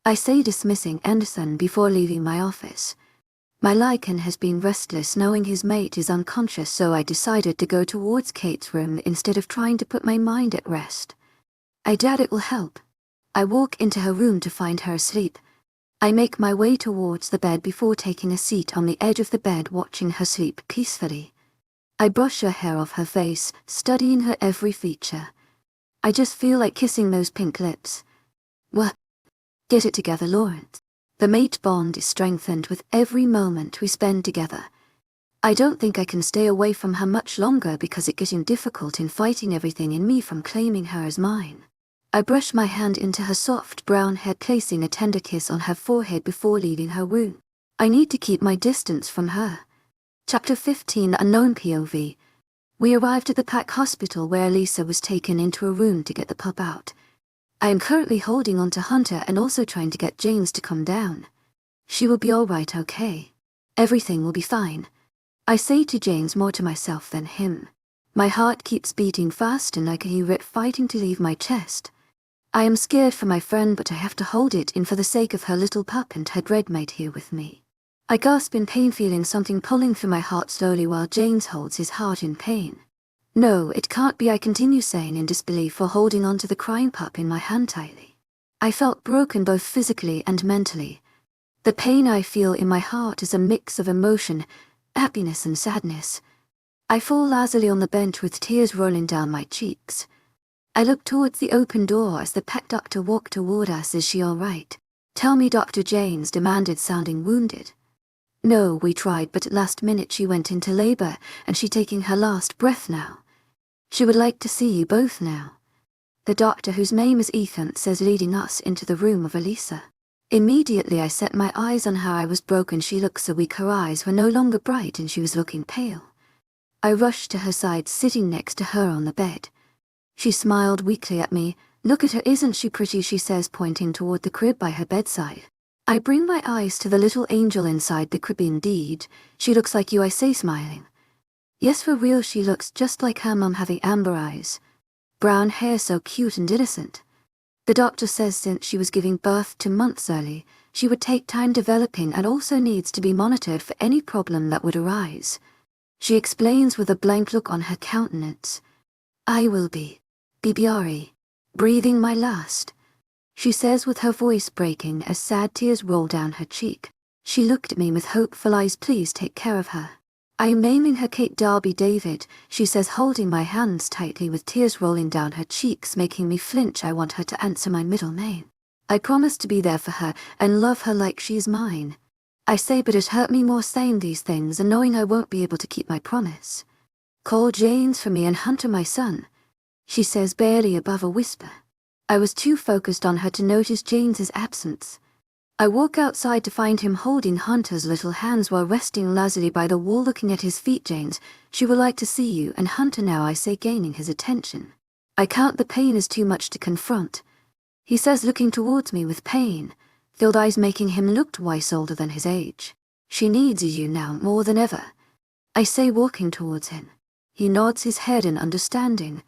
I say, dismissing Anderson before leaving my office. My Lycan has been restless knowing his mate is unconscious, so I decided to go towards Kate's room instead of trying to put my mind at rest. I doubt it will help. I walk into her room to find her asleep. I make my way towards the bed before taking a seat on the edge of the bed, watching her sleep peacefully. I brush her hair off her face, studying her every feature. I just feel like kissing those pink lips. What? Get it together, Lawrence. The mate bond is strengthened with every moment we spend together. I don't think I can stay away from her much longer, because it's getting difficult in fighting everything in me from claiming her as mine. I brush my hand into her soft brown hair, placing a tender kiss on her forehead before leaving her room. I need to keep my distance from her. Chapter 15, Unknown POV. We arrived at the Pack Hospital, where Lisa was taken into a room to get the pup out. I am currently holding on to Hunter and also trying to get James to come down. She will be alright, okay? Everything will be fine, I say to James, more to myself than him. My heart keeps beating fast and I can hear it fighting to leave my chest. I am scared for my friend, but I have to hold it in for the sake of her little pup and her dreadmate here with me. I gasp in pain, feeling something pulling through my heart slowly while James holds his heart in pain. No, it can't be, I continue saying in disbelief, for holding on to the crying pup in my hand tightly. I felt broken both physically and mentally. The pain I feel in my heart is a mix of emotion, happiness and sadness. I fall lazily on the bench with tears rolling down my cheeks. I look towards the open door as the pet doctor walked toward us. Is she all right? Tell me, Dr. James demanded, sounding wounded. No, we tried, but at last minute she went into labor and she taking her last breath now, She would like to see you both now. The doctor, whose name is Ethan, says, leading us into the room of Elisa. Immediately I set my eyes on her. I was broken. She looked so weak. Her eyes were no longer bright and she was looking pale. I rushed to her side, sitting next to her on the bed. She smiled weakly at me. Look at her, isn't she pretty, she says, pointing toward the crib by her bedside. I bring my eyes to the little angel inside the crib. Indeed, she looks like you, I say, smiling. Yes, for real, she looks just like her mum, having amber eyes. Brown hair, so cute and innocent. The doctor says since she was giving birth 2 months early, she would take time developing and also needs to be monitored for any problem that would arise. She explains with a blank look on her countenance. I will be BBRE, breathing my last. She says with her voice breaking as sad tears roll down her cheek. She looked at me with hopeful eyes. Please take care of her. I am naming her Kate Darby David, she says, holding my hands tightly with tears rolling down her cheeks, making me flinch. I want her to answer my middle name. I promise to be there for her and love her like she's mine. I say, but it hurt me more saying these things and knowing I won't be able to keep my promise. Call James for me and Hunter, my son, she says, barely above a whisper. I was too focused on her to notice James's absence. I walk outside to find him holding Hunter's little hands while resting lazily by the wall, looking at his feet. James, she would like to see you and Hunter now, I say, gaining his attention. I count the pain is too much to confront, he says, looking towards me with pain-filled eyes, making him look twice older than his age. She needs you now more than ever, I say, walking towards him. He nods his head in understanding.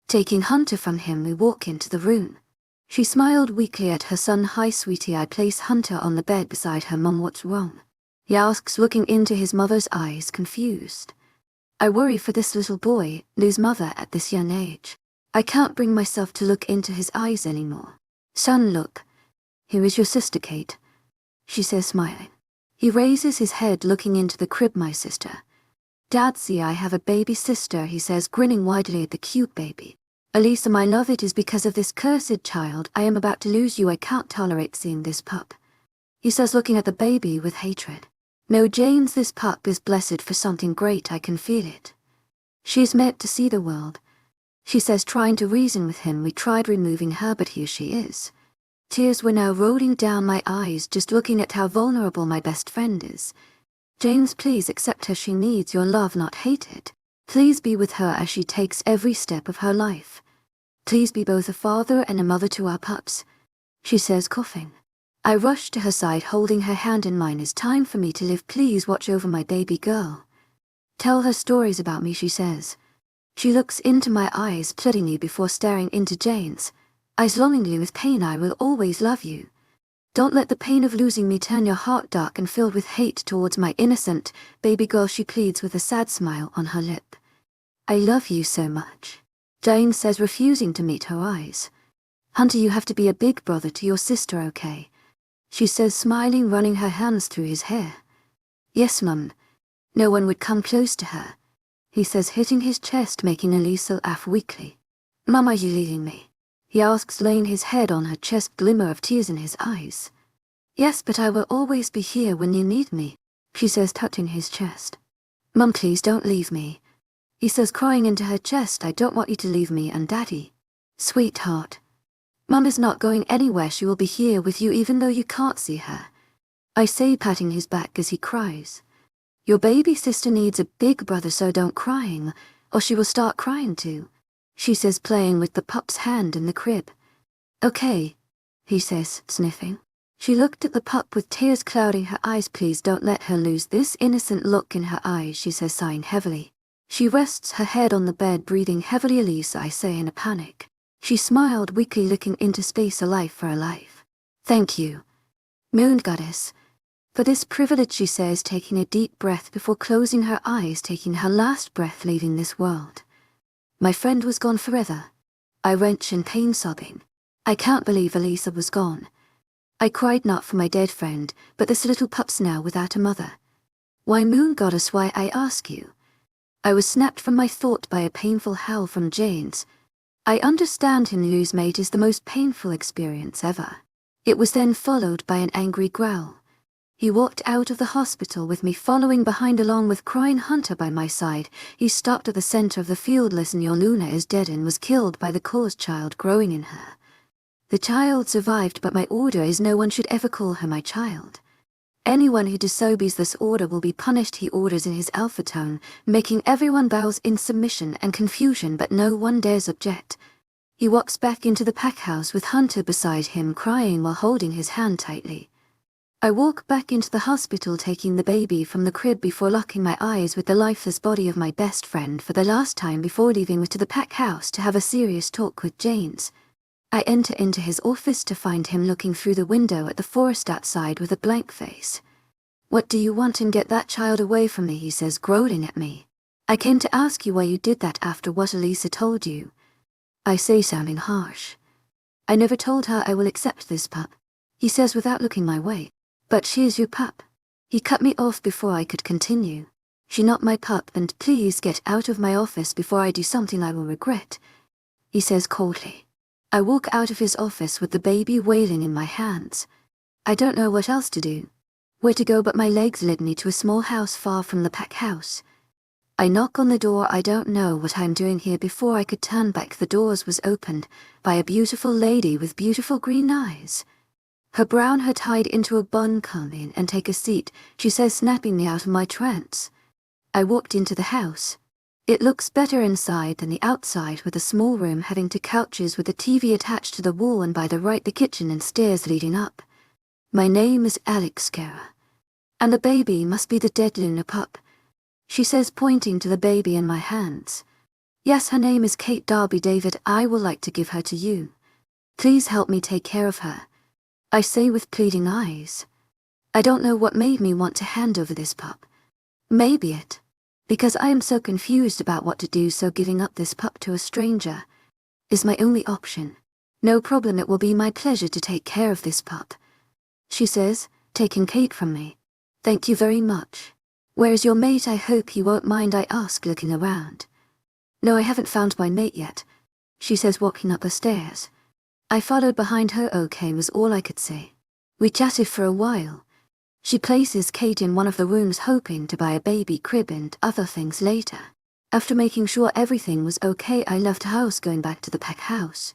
Taking Hunter from him, we walk into the room. She smiled weakly at her son. Hi, sweetie. I place Hunter on the bed beside her. Mum, what's wrong? He asks, looking into his mother's eyes, confused. I worry for this little boy, lose mother at this young age. I can't bring myself to look into his eyes anymore. Son, look. Here is your sister, Kate, she says, smiling. He raises his head, looking into the crib. My sister. Dad, see, I have a baby sister, he says, grinning widely at the cute baby. Elisa, my love, it is because of this cursed child I am about to lose you. I can't tolerate seeing this pup, he says, looking at the baby with hatred. No, James, this pup is blessed for something great. I can feel it. She is meant to see the world, she says, trying to reason with him. We tried removing her, but here she is. Tears were now rolling down my eyes just looking at how vulnerable my best friend is. James, please accept her. She needs your love, not hated. Please be with her as she takes every step of her life. Please be both a father and a mother to our pups, she says, coughing. I rush to her side, holding her hand in mine. It's time for me to live. Please watch over my baby girl. Tell her stories about me, she says. She looks into my eyes pleadingly before staring into Jane's eyes longingly with pain. I will always love you. Don't let the pain of losing me turn your heart dark and filled with hate towards my innocent baby girl, she pleads with a sad smile on her lip. I love you so much, Jane says, refusing to meet her eyes. Hunter, you have to be a big brother to your sister, okay? She says, smiling, running her hands through his hair. Yes, Mum. No one would come close to her, he says, hitting his chest, making Elisa laugh weakly. Mum, are you leaving me? He asks, laying his head on her chest, glimmer of tears in his eyes. Yes, but I will always be here when you need me, she says, touching his chest. Mum, please don't leave me, he says, crying into her chest. I don't want you to leave me and Daddy. Sweetheart. Mum is not going anywhere. She will be here with you even though you can't see her, I say, patting his back as he cries. Your baby sister needs a big brother, so don't crying, or she will start crying too, she says, playing with the pup's hand in the crib. Okay, he says, sniffing. She looked at the pup with tears clouding her eyes. Please don't let her lose this innocent look in her eyes, she says, sighing heavily. She rests her head on the bed, breathing heavily. Elisa, I say in a panic. She smiled weakly, looking into space. A life for a life. Thank you, Moon Goddess, for this privilege, she says, taking a deep breath before closing her eyes, taking her last breath, leaving this world. My friend was gone forever. I wrench in pain, sobbing. I can't believe Elisa was gone. I cried not for my dead friend, but this little pup's now without a mother. Why, Moon Goddess, why, I ask you? I was snapped from my thought by a painful howl from Jane's. I understand him lose mate is the most painful experience ever. It was then followed by an angry growl. He walked out of the hospital with me following behind along with crying Hunter by my side. He stopped at the center of the field. Listen, your Luna is dead and was killed by the cause child growing in her. The child survived, but my order is no one should ever call her my child. Anyone who disobeys this order will be punished, he orders in his alpha tone, making everyone bows in submission and confusion, but no one dares object. He walks back into the pack house with Hunter beside him, crying while holding his hand tightly. I walk back into the hospital, taking the baby from the crib before locking my eyes with the lifeless body of my best friend for the last time before leaving to the pack house to have a serious talk with James. I enter into his office to find him looking through the window at the forest outside with a blank face. What do you want, and get that child away from me, he says, growling at me. I came to ask you why you did that after what Elisa told you. I say, sounding harsh. I never told her I will accept this pup, he says without looking my way. But she is your pup. He cut me off before I could continue. She not my pup, and please get out of my office before I do something I will regret, he says coldly. I walk out of his office with the baby wailing in my hands. I don't know what else to do, where to go, but my legs lead me to a small house far from the pack house. I knock on the door. I don't know what I'm doing here. Before I could turn back, the doors was opened by a beautiful lady with beautiful green eyes. Her brown hair tied into a bun. Come in and take a seat, she says, snapping me out of my trance. I walked into the house. It looks better inside than the outside, with a small room having two couches with a TV attached to the wall, and by the right the kitchen and stairs leading up. My name is Alexkara, and the baby must be the dead Luna pup, she says, pointing to the baby in my hands. Yes, her name is Kate Darby David. I will like to give her to you. Please help me take care of her, I say with pleading eyes. I don't know what made me want to hand over this pup. Maybe it, because I am so confused about what to do, so giving up this pup to a stranger is my only option. No problem, it will be my pleasure to take care of this pup, she says, taking Kate from me. Thank you very much. Where's your mate? I hope he won't mind, I ask, looking around. No, I haven't found my mate yet, she says, walking up the stairs. I followed behind her. Okay was all I could say. We chatted for a while. She places Kate in one of the rooms, hoping to buy a baby crib and other things later. After making sure everything was okay, I left the house, going back to the pack house.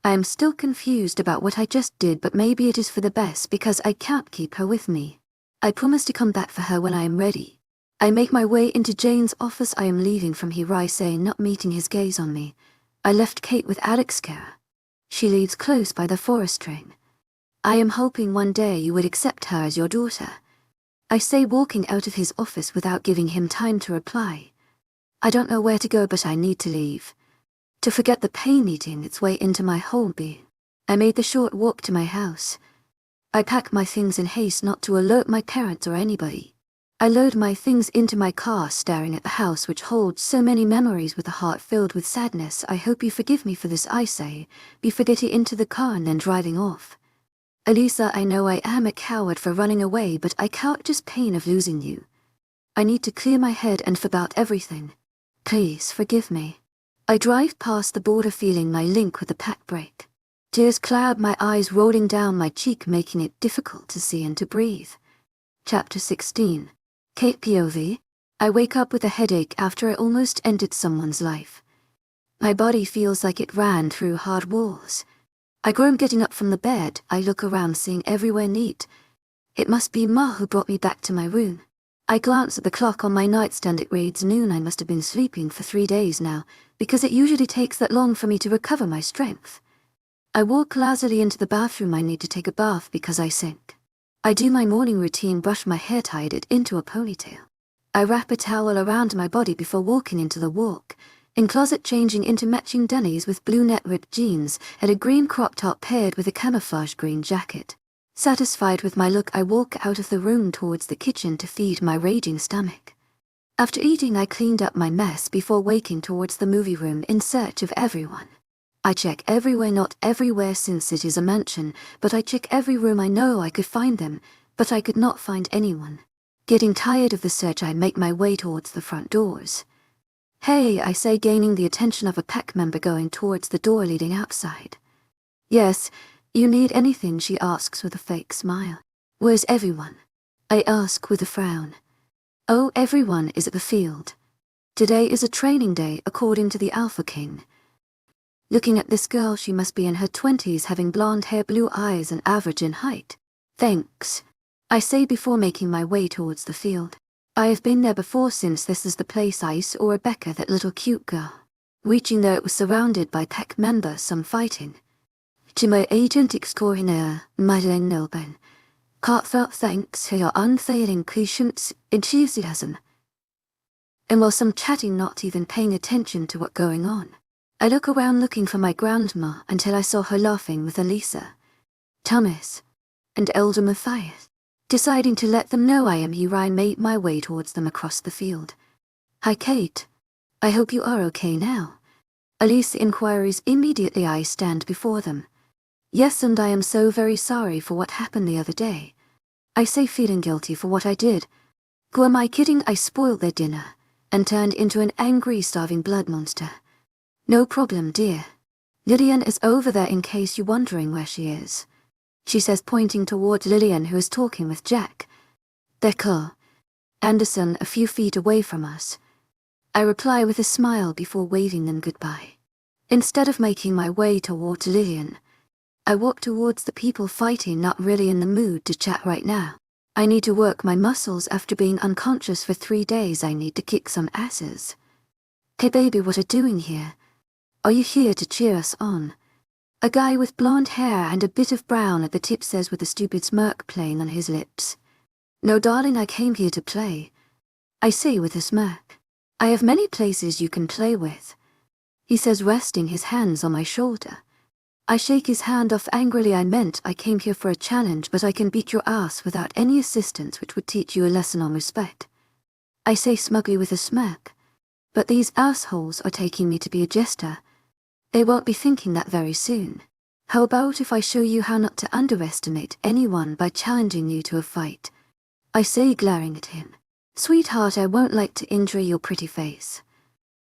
I am still confused about what I just did, but maybe it is for the best because I can't keep her with me. I promise to come back for her when I am ready. I make my way into Jane's office. I am leaving from here, I say, not meeting his gaze on me. I left Kate with Alexkara. She leads close by the forest train. I am hoping one day you would accept her as your daughter, I say, walking out of his office without giving him time to reply. I don't know where to go, but I need to leave, to forget the pain eating its way into my whole being. I made the short walk to my house. I pack my things in haste not to alert my parents or anybody. I load my things into my car, staring at the house which holds so many memories with a heart filled with sadness. I hope you forgive me for this, I say, before getting into the car and then driving off. Elisa, I know I am a coward for running away, but I can't just pain of losing you. I need to clear my head and about everything. Please forgive me. I drive past the border, feeling my link with the pack break. Tears cloud my eyes, rolling down my cheek, making it difficult to see and to breathe. Chapter 16. Kate POV. I wake up with a headache after I almost ended someone's life. My body feels like it ran through hard walls. I groan getting up from the bed. I look around, seeing everywhere neat. It must be Ma who brought me back to my room. I glance at the clock on my nightstand. It reads noon. I must have been sleeping for 3 days now, because it usually takes that long for me to recover my strength. I walk lazily into the bathroom. I need to take a bath because I sink. I do my morning routine, brush my hair, tied it into a ponytail. I wrap a towel around my body before walking into the walk, in closet, changing into matching dunnies with blue net ripped jeans and a green crop top paired with a camouflage green jacket. Satisfied with my look, I walk out of the room towards the kitchen to feed my raging stomach. After eating, I cleaned up my mess before waking towards the movie room in search of everyone. I check everywhere, not everywhere since it is a mansion, but I check every room I know I could find them, but I could not find anyone. Getting tired of the search, I make my way towards the front doors. Hey, I say, gaining the attention of a pack member going towards the door leading outside. Yes, you need anything, she asks with a fake smile. Where's everyone? I ask with a frown. Oh, everyone is at the field. Today is a training day according to the Alpha King. Looking at this girl, she must be in her 20s, having blonde hair, blue eyes, and average in height. Thanks, I say before making my way towards the field. I have been there before, since this is the place I saw Rebecca, that little cute girl. Reaching there, it was surrounded by pack members, some fighting. To my agent extraordinaire, Madeleine Nilben, heartfelt thanks for your unfailing patience, enthusiasm. And while some chatting, not even paying attention to what's going on, I look around looking for my grandma until I saw her laughing with Elisa, Thomas, and Elder Matthias. Deciding to let them know I am here, I made my way towards them across the field. Hi, Kate. I hope you are okay now. Elisa inquiries. Immediately I stand before them. Yes, and I am so very sorry for what happened the other day. I say, feeling guilty for what I did. Who am I kidding? I spoiled their dinner and turned into an angry, starving blood monster. No problem, dear. Lillian is over there, in case you're wondering where she is, she says, pointing towards Lillian, who is talking with Jack. Their car, Anderson, a few feet away from us. I reply with a smile before waving them goodbye. Instead of making my way towards Lillian, I walk towards the people fighting, not really in the mood to chat right now. I need to work my muscles after being unconscious for 3 days. I need to kick some asses. Hey baby, what are you doing here? Are you here to cheer us on? A guy with blonde hair and a bit of brown at the tip says, with a stupid smirk playing on his lips. No darling, I came here to play, I say with a smirk. I have many places you can play with, he says, resting his hands on my shoulder. I shake his hand off angrily. I meant I came here for a challenge, but I can beat your ass without any assistance, which would teach you a lesson on respect, I say smugly with a smirk. But these assholes are taking me to be a jester. They won't be thinking that very soon. How about if I show you how not to underestimate anyone by challenging you to a fight, I say, glaring at him. Sweetheart, I won't like to injure your pretty face,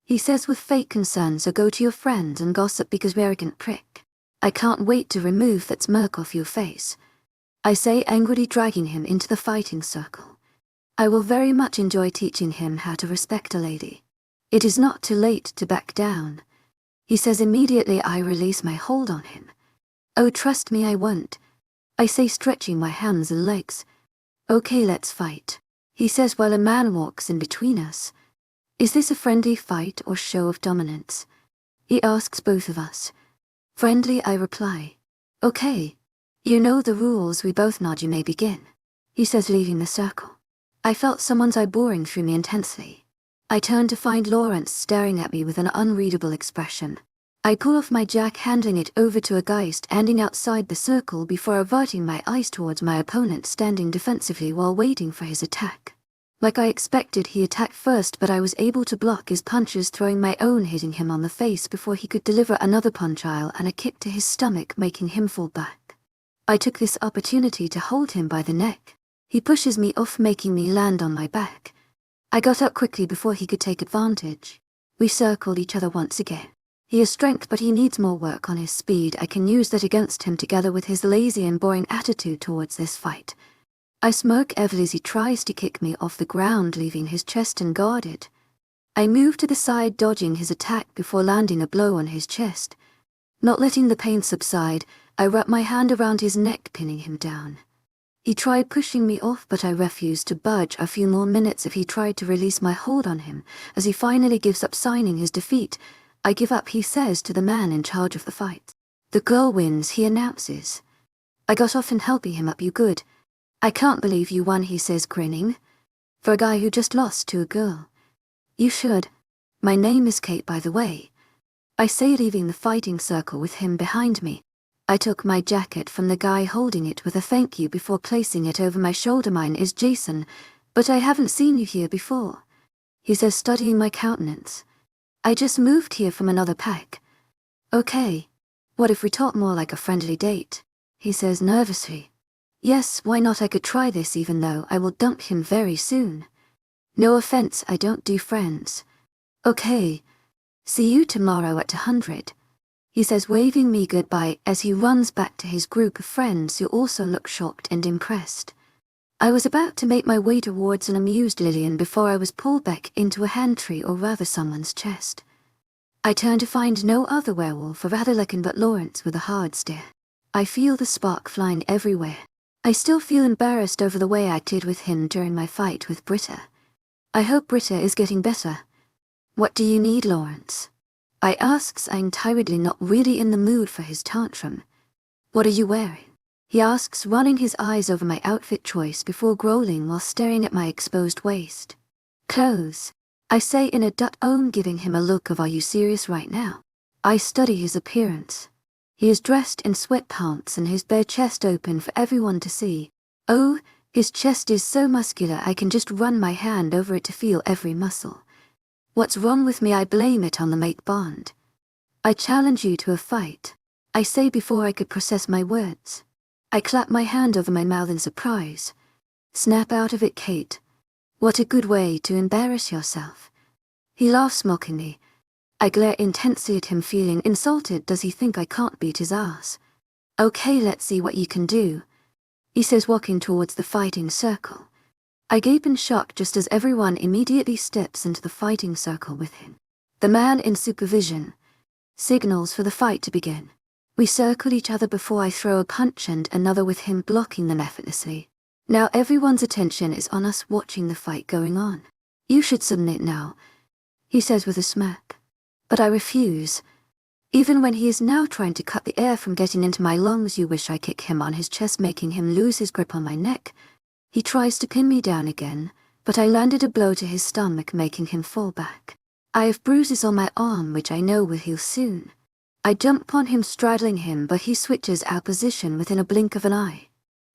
he says with fake concern, so go to your friends and gossip, because we're arrogant prick. I can't wait to remove that smirk off your face, I say, angrily dragging him into the fighting circle. I will very much enjoy teaching him how to respect a lady. It is not too late to back down, he says. Immediately I release my hold on him. Oh, trust me, I won't, I say, stretching my hands and legs. Okay, let's fight, he says, while a man walks in between us. Is this a friendly fight or show of dominance? He asks both of us. Friendly, I reply. Okay. You know the rules. We both nod. You may begin, he says, leaving the circle. I felt someone's eye boring through me intensely. I turn to find Lawrence staring at me with an unreadable expression. I pull off my jack, handing it over to a guy standing outside the circle before averting my eyes towards my opponent standing defensively while waiting for his attack. Like I expected, he attacked first, but I was able to block his punches, throwing my own, hitting him on the face before he could deliver another punch and a kick to his stomach, making him fall back. I took this opportunity to hold him by the neck. He pushes me off, making me land on my back. I got up quickly before he could take advantage. We circled each other once again. He has strength, but he needs more work on his speed. I can use that against him, together with his lazy and boring attitude towards this fight. I smirk heavily as he tries to kick me off the ground, leaving his chest unguarded. I move to the side, dodging his attack before landing a blow on his chest. Not letting the pain subside, I wrap my hand around his neck, pinning him down. He tried pushing me off, but I refused to budge. A few more minutes if he tried to release my hold on him. As he finally gives up, signing his defeat, I give up, he says to the man in charge of the fight. The girl wins, he announces. I got off and helping him up. You good? I can't believe you won, he says, grinning. For a guy who just lost to a girl. You should. My name is Kate, by the way, I say, leaving the fighting circle with him behind me. I took my jacket from the guy, holding it with a thank you before placing it over my shoulder. Mine is Jason, but I haven't seen you here before, he says, studying my countenance. I just moved here from another pack. Okay. What if we talk more like a friendly date? He says nervously. Yes, why not? I could try this, even though I will dump him very soon. No offense, I don't do friends. Okay. See you tomorrow at 100. He says, waving me goodbye as he runs back to his group of friends, who also look shocked and impressed. I was about to make my way towards an amused Lillian before I was pulled back into a hand tree, or rather someone's chest. I turned to find no other werewolf or Lycan but Lawrence with a hard stare. I feel the spark flying everywhere. I still feel embarrassed over the way I acted with him during my fight with Britta. I hope Britta is getting better. What do you need, Lawrence? I asks, I'm tiredly not really in the mood for his tantrum. What are you wearing? He asks, running his eyes over my outfit choice before growling while staring at my exposed waist. Clothes. I say in a tone, giving him a look of, are you serious right now? I study his appearance. He is dressed in sweatpants and his bare chest open for everyone to see. Oh, his chest is so muscular I can just run my hand over it to feel every muscle. What's wrong with me? I blame it on the mate bond. I challenge you to a fight, I say before I could process my words. I clap my hand over my mouth in surprise. Snap out of it, Kate. What a good way to embarrass yourself. He laughs mockingly. I glare intensely at him, feeling insulted. Does he think I can't beat his ass? Okay, let's see what you can do, he says, walking towards the fighting circle. I gape in shock just as everyone immediately steps into the fighting circle with him. The man in supervision signals for the fight to begin. We circle each other before I throw a punch and another, with him blocking them effortlessly. Now everyone's attention is on us watching the fight going on. You should submit now, he says with a smirk. But I refuse. Even when he is now trying to cut the air from getting into my lungs, you wish I kick him on his chest, making him lose his grip on my neck. He tries to pin me down again, but I landed a blow to his stomach, making him fall back. I have bruises on my arm which I know will heal soon. I jump on him, straddling him, but he switches our position within a blink of an eye.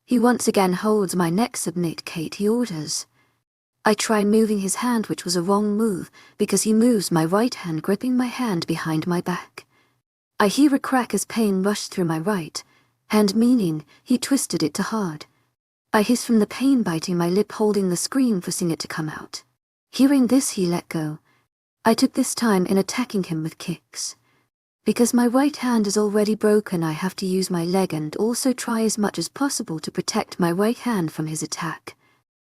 He once again holds my neck. Submit, Kate, he orders. I try moving his hand, which was a wrong move, because he moves my right hand, gripping my hand behind my back. I hear a crack as pain rushed through my right hand, meaning he twisted it too hard. I hiss from the pain, biting my lip, holding the scream, forcing it to come out. Hearing this, he let go. I took this time in attacking him with kicks. Because my right hand is already broken, I have to use my leg and also try as much as possible to protect my right hand from his attack.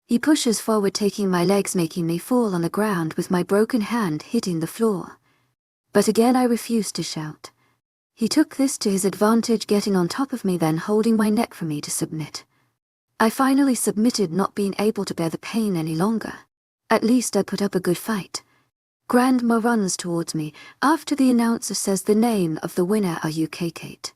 He pushes forward, taking my legs, making me fall on the ground with my broken hand hitting the floor. But again I refused to shout. He took this to his advantage, getting on top of me, then holding my neck for me to submit. I finally submitted, not being able to bear the pain any longer. At least I put up a good fight. Grandma runs towards me after the announcer says the name of the winner. Are you okay, Kate?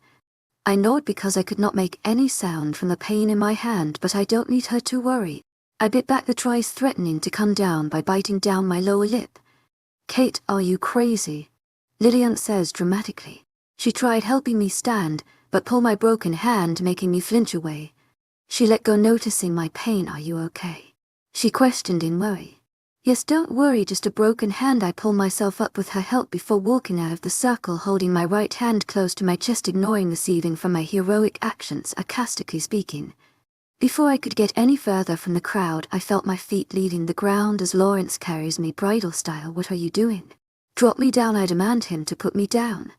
I nod because I could not make any sound from the pain in my hand, but I don't need her to worry. I bit back the tries, threatening to come down by biting down my lower lip. Kate, are you crazy? Lillian says dramatically. She tried helping me stand, but pulled my broken hand, making me flinch away. She let go, noticing my pain. Are you okay? She questioned in worry. Yes, don't worry, just a broken hand. I pull myself up with her help before walking out of the circle, holding my right hand close to my chest, ignoring the seething from my heroic actions, sarcastically speaking. Before I could get any further from the crowd, I felt my feet leaving the ground as Lawrence carries me bridal style. What are you doing? Drop me down, I demand him to put me down.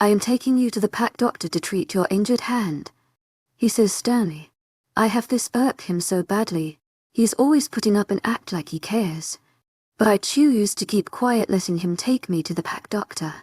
I am taking you to the pack doctor to treat your injured hand, he says sternly. I have this irk him so badly. He is always putting up an act like he cares. But I choose to keep quiet, letting him take me to the pack doctor.